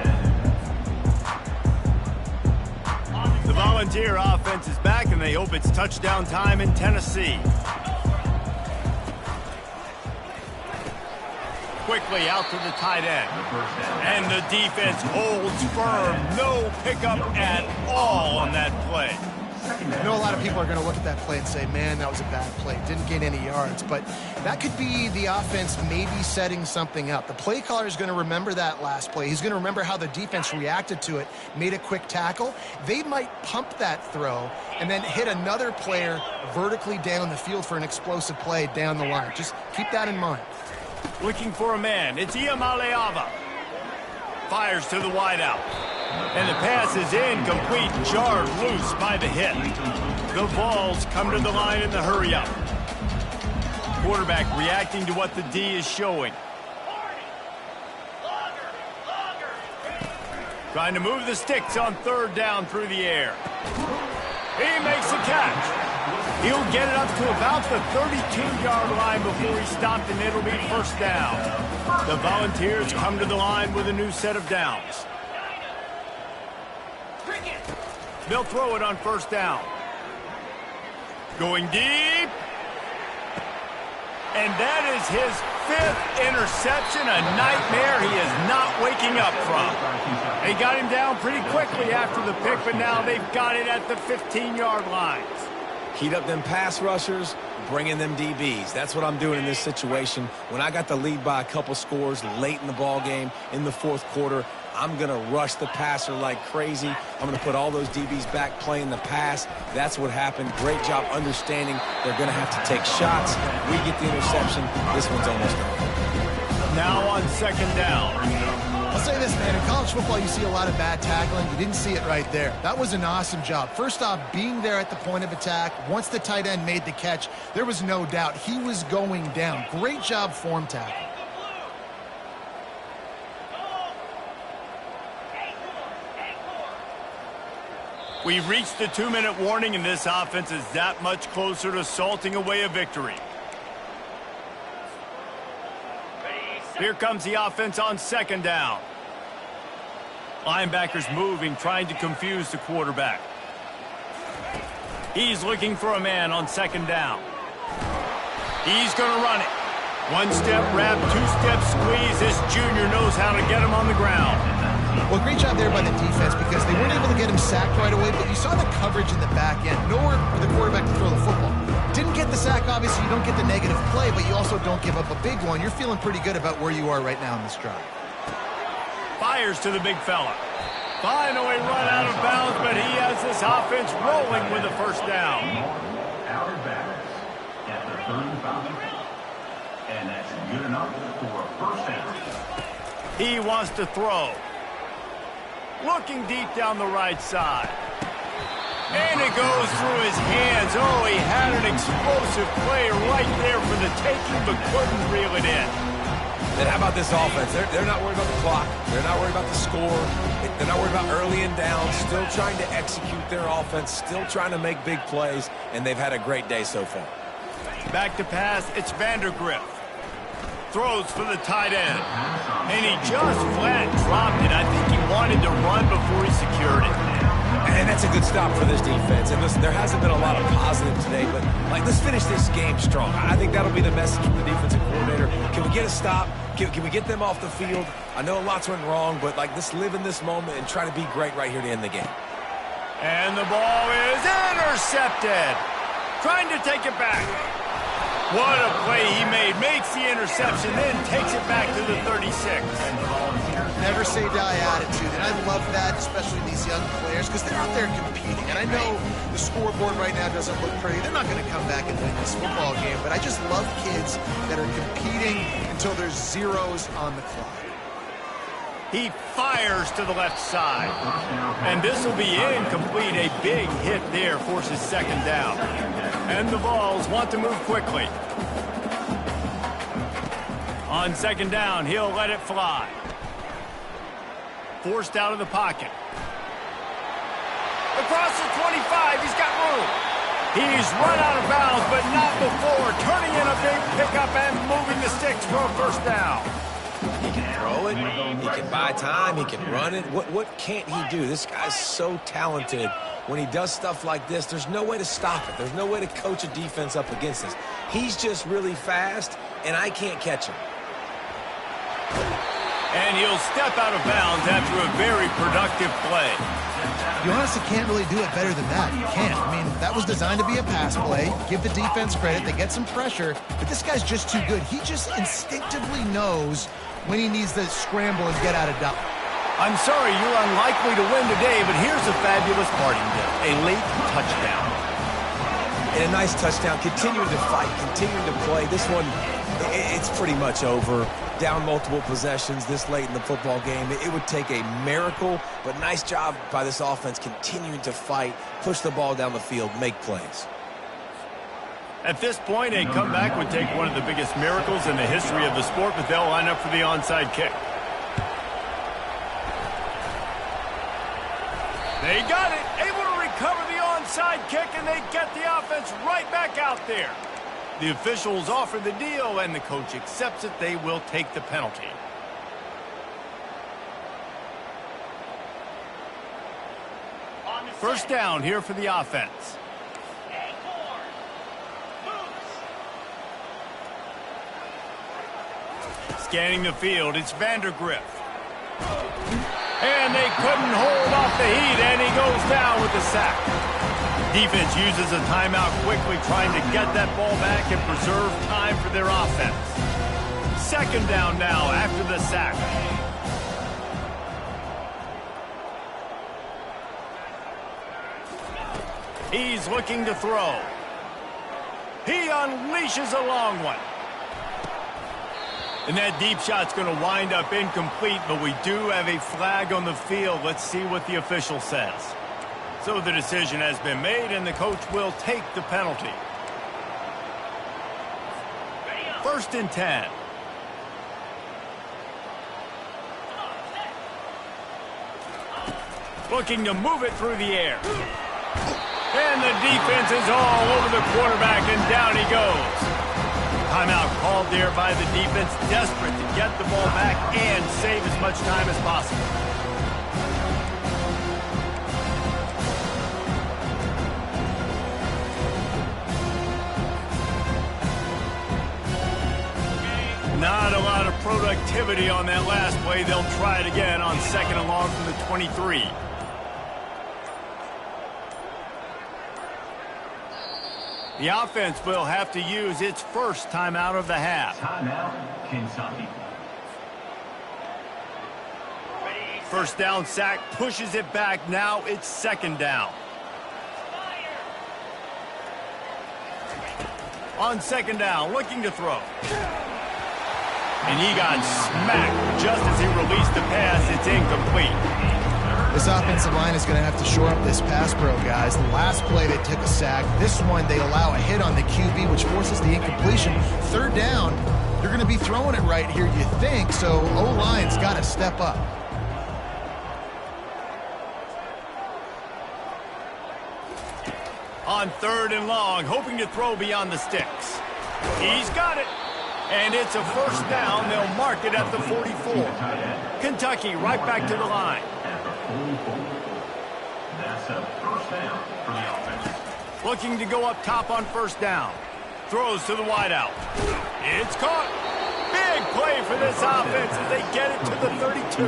Speaker 4: 10.
Speaker 1: The Volunteer offense is back, and they hope it's touchdown time in Tennessee. Quickly out to the tight end. And the defense holds firm. No pickup at all on that play.
Speaker 3: I know a lot of people are going to look at that play and say, man, that was a bad play. Didn't gain any yards. But that could be the offense maybe setting something up. The play caller is going to remember that last play. He's going to remember how the defense reacted to it, made a quick tackle. They might pump that throw and then hit another player vertically down the field for an explosive play down the line. Just keep that in mind.
Speaker 1: Looking for a man. It's Iamaleava. Fires to the wideout. And the pass is incomplete, jarred loose by the hit. The Vols come to the line in the hurry-up. Quarterback reacting to what the D is showing. Trying to move the sticks on 3rd down through the air. He makes the catch. He'll get it up to about the 32-yard line before he's stopped, and it'll be 1st down. The Volunteers come to the line with a new set of downs. They'll throw it on 1st down. Going deep. And that is his 5th interception, a nightmare he is not waking up from. They got him down pretty quickly after the pick, but now they've got it at the 15-yard lines.
Speaker 2: Heat up them pass rushers, bring in them DBs. That's what I'm doing in this situation. When I got the lead by a couple scores late in the ball game in the 4th quarter, I'm going to rush the passer like crazy. I'm going to put all those DBs back playing the pass. That's what happened. Great job understanding they're going to have to take shots. We get the interception. This one's almost over.
Speaker 1: Now on 2nd down.
Speaker 3: I'll say this, man. In college football, you see a lot of bad tackling. You didn't see it right there. That was an awesome job. First off, being there at the point of attack. Once the tight end made the catch, there was no doubt he was going down. Great job form tackle.
Speaker 1: We've reached the 2-minute warning, and this offense is that much closer to salting away a victory. Here comes the offense on 2nd down. Linebackers moving, trying to confuse the quarterback. He's looking for a man on 2nd down. He's going to run it. 1-step wrap, 2-step squeeze. This junior knows how to get him on the ground.
Speaker 3: Well, great job there by the defense, because they weren't able to get him sacked right away, but you saw the coverage in the back end. Nowhere for the quarterback to throw the football. Didn't get the sack, obviously. You don't get the negative play, but you also don't give up a big one. You're feeling pretty good about where you are right now in this drive.
Speaker 1: Fires to the big fella. Finally run out of bounds, but he has this offense rolling with a 1st down.
Speaker 4: Out of bounds at the 35. And that's good enough for a 1st down.
Speaker 1: He wants to throw. Looking deep down the right side. And it goes through his hands. Oh, he had an explosive play right there for the taking, but couldn't reel it in.
Speaker 2: And how about this offense? They're not worried about the clock. They're not worried about the score. They're not worried about early and down. Still trying to execute their offense. Still trying to make big plays. And they've had a great day so far.
Speaker 1: Back to pass. It's Vandergrift. Throws for the tight end. And he just flat dropped it. I think he wanted to run before he secured it.
Speaker 2: And that's a good stop for this defense. And listen, there hasn't been a lot of positive today, but let's finish this game strong. I think that'll be the message from the defensive coordinator. Can we get a stop? Can we get them off the field? I know lots went wrong, but let's live in this moment and try to be great right here to end the game.
Speaker 1: And the ball is intercepted. Trying to take it back. What a play he made. Makes the interception, then takes it back to the 36.
Speaker 3: Never say die attitude, and I love that, especially these young players, because they're out there competing. And I know the scoreboard right now doesn't look pretty. They're not going to come back and win this football game, but I just love kids that are competing until there's zeros on the clock.
Speaker 1: He fires to the left side. And this will be incomplete. A big hit there forces second down. And the Vols want to move quickly. On second down, he'll let it fly. Forced out of the pocket. Across the 25, he's got room. He's run out of bounds, but not before turning in a big pickup and moving the sticks for a first down.
Speaker 2: He can throw it, he can buy time, he can run it. What can't he do? This guy's so talented. When he does stuff like this, there's no way to stop it. There's no way to coach a defense up against this. He's just really fast, and I can't catch him.
Speaker 1: And he'll step out of bounds after a very productive play.
Speaker 3: You honestly can't really do it better than that. You can't. I mean, that was designed to be a pass play. Give the defense credit. They get some pressure. But this guy's just too good. He just instinctively knows when he needs to scramble and get out of dodge.
Speaker 1: I'm sorry you're unlikely to win today, but here's a fabulous parting gift. A late touchdown.
Speaker 2: And a nice touchdown. Continuing to fight, continuing to play. This one, it's pretty much over. Down multiple possessions this late in the football game. It would take a miracle, but nice job by this offense continuing to fight, push the ball down the field, make plays.
Speaker 1: At this point, a comeback would take one of the biggest miracles in the history of the sport, but they'll line up for the onside kick. They got it, able to recover the onside kick, and they get the offense right back out there. The officials offer the deal, and the coach accepts it. They will take the penalty. First down here for the offense. Scanning the field, it's Vandergriff. And they couldn't hold off the heat, and he goes down with the sack. Defense uses a timeout quickly, trying to get that ball back and preserve time for their offense. Second down now after the sack. He's looking to throw. He unleashes a long one. And that deep shot's going to wind up incomplete, but we do have a flag on the field. Let's see what the official says. So the decision has been made, and the coach will take the penalty. First and 10. Looking to move it through the air. And the defense is all over the quarterback, and down he goes. Timeout called there by the defense, desperate to get the ball back and save as much time as possible. Not a lot of productivity on that last play. They'll try it again on second and long from the 23. The offense will have to use its first timeout of the half.
Speaker 4: Timeout, Kentucky.
Speaker 1: First down sack, pushes it back. Now it's second down. On second down, looking to throw. And he got smacked just as he released the pass. It's incomplete.
Speaker 3: This offensive line is going to have to shore up this pass pro, guys. The last play they took a sack. This one they allow a hit on the QB, which forces the incompletion. Third down, you're going to be throwing it right here, you think, so O-line's got to step up.
Speaker 1: On third and long, hoping to throw beyond the sticks. He's got it. And it's a first down. They'll mark it at the 44. Kentucky right back to the line.
Speaker 4: That's a first down for the offense.
Speaker 1: Looking to go up top on first down. Throws to the wideout. It's caught. Big play for this offense as they get it to the 32.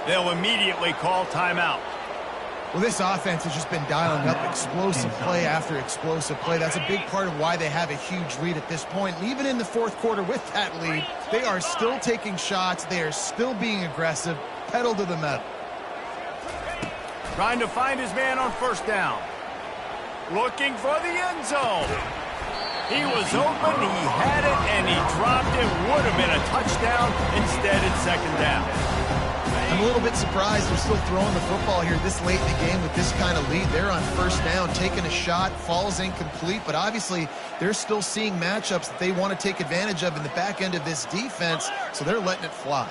Speaker 1: They'll immediately call timeout.
Speaker 3: Well, this offense has just been dialing up explosive play after explosive play. That's a big part of why they have a huge lead at this point. And even in the fourth quarter with that lead, they are still taking shots. They are still being aggressive, pedal to the metal.
Speaker 1: Trying to find his man on first down. Looking for the end zone. He was open, he had it, and he dropped it. Would have been a touchdown. Instead, it's second down.
Speaker 3: I'm a little bit surprised they're still throwing the football here this late in the game with this kind of lead. They're on first down, taking a shot, falls incomplete, but obviously they're still seeing matchups that they want to take advantage of in the back end of this defense, so they're letting it fly.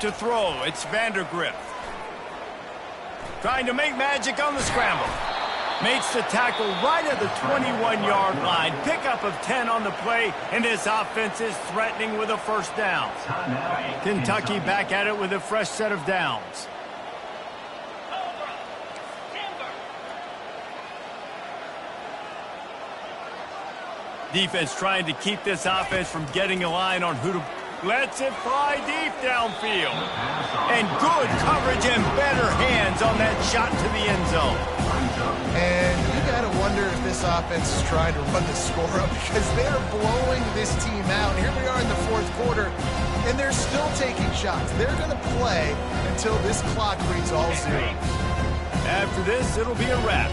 Speaker 1: To throw, it's Vandergrift. Trying to make magic on the scramble. Makes the tackle right at the 21-yard line. Pickup of 10 on the play, and this offense is threatening with a first down. Kentucky back at it with a fresh set of downs. Defense trying to keep this offense from getting a line on who to... Lets it fly deep downfield. And good coverage and better hands on that shot to the end zone.
Speaker 3: And you got to wonder if this offense is trying to run the score up because they're blowing this team out. Here we are in the fourth quarter, and they're still taking shots. They're going to play until this clock reads all zeros.
Speaker 1: After this, it'll be a wrap.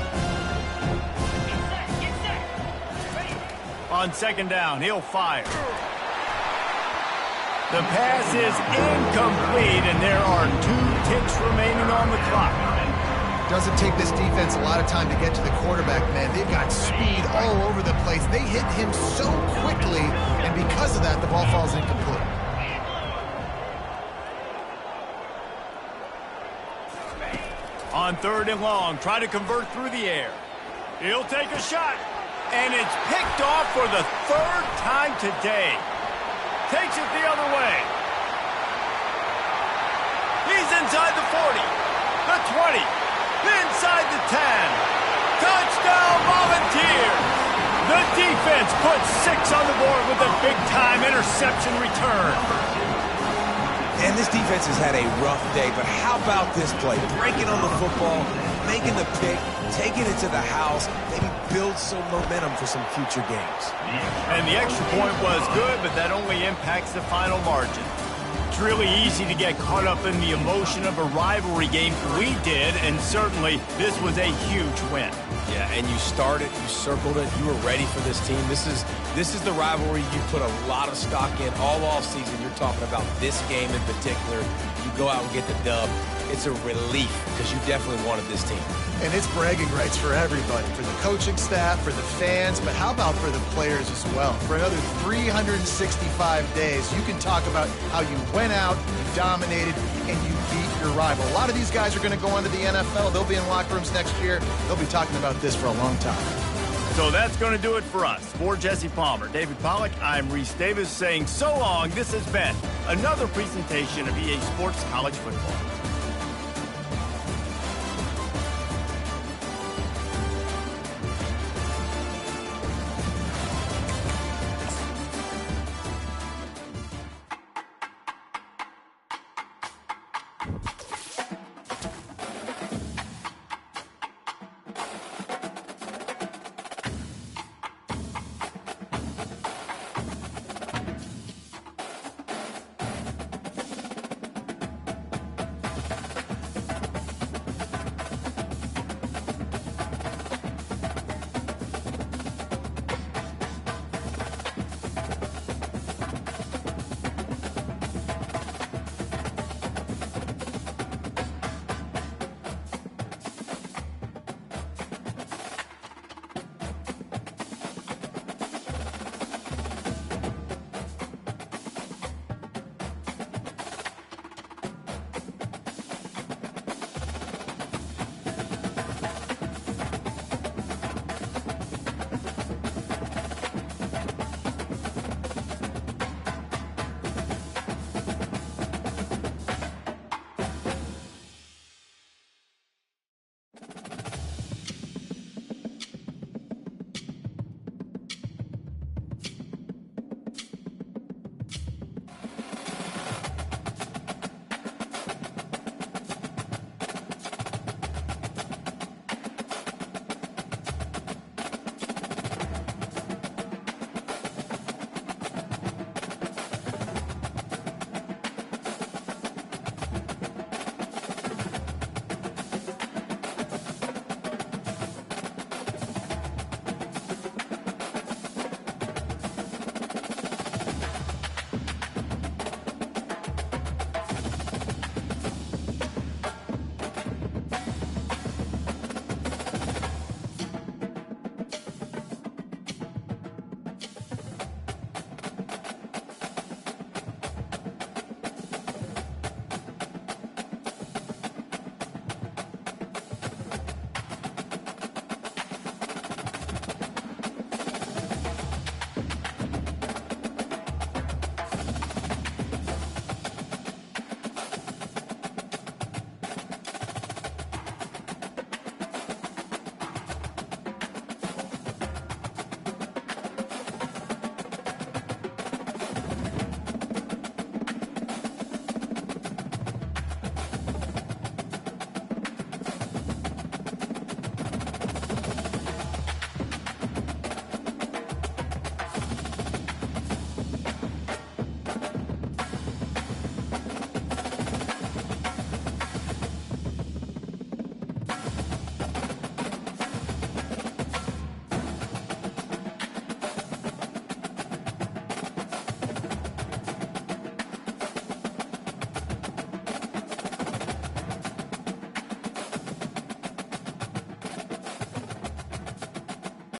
Speaker 1: On second down, he'll fire. The pass is incomplete, and there are 2 ticks remaining on the clock.
Speaker 3: Doesn't take this defense a lot of time to get to the quarterback, man. They've got speed all over the place. They hit him so quickly, and because of that, the ball falls incomplete.
Speaker 1: On third and long, try to convert through the air. He'll take a shot, and it's picked off for the 3rd time today. Takes it the other way. He's inside the 40, the 20, inside the 10. Touchdown, Volunteers! The defense puts 6 on the board with a big-time interception return.
Speaker 2: And this defense has had a rough day, but how about this play? Breaking on the football, making the pick, taking it to the house, maybe build some momentum for some future games.
Speaker 1: And the extra point was good, but that only impacts the final margin. It's really easy to get caught up in the emotion of a rivalry game. We did, and certainly this was a huge win.
Speaker 2: Yeah, and you started, you circled it, you were ready for this team. This is the rivalry you put a lot of stock in all offseason. You're talking about this game in particular. You go out and get the dub. It's a relief because you definitely wanted this team.
Speaker 3: And it's bragging rights for everybody, for the coaching staff, for the fans, but how about for the players as well? For another 365 days, you can talk about how you went out, you dominated, and you beat your rival. A lot of these guys are going to go on to the NFL. They'll be in locker rooms next year. They'll be talking about this for a long time.
Speaker 1: So that's going to do it for us. For Jesse Palmer, David Pollack, I'm Reese Davis saying so long. This has been another presentation of EA Sports College Football.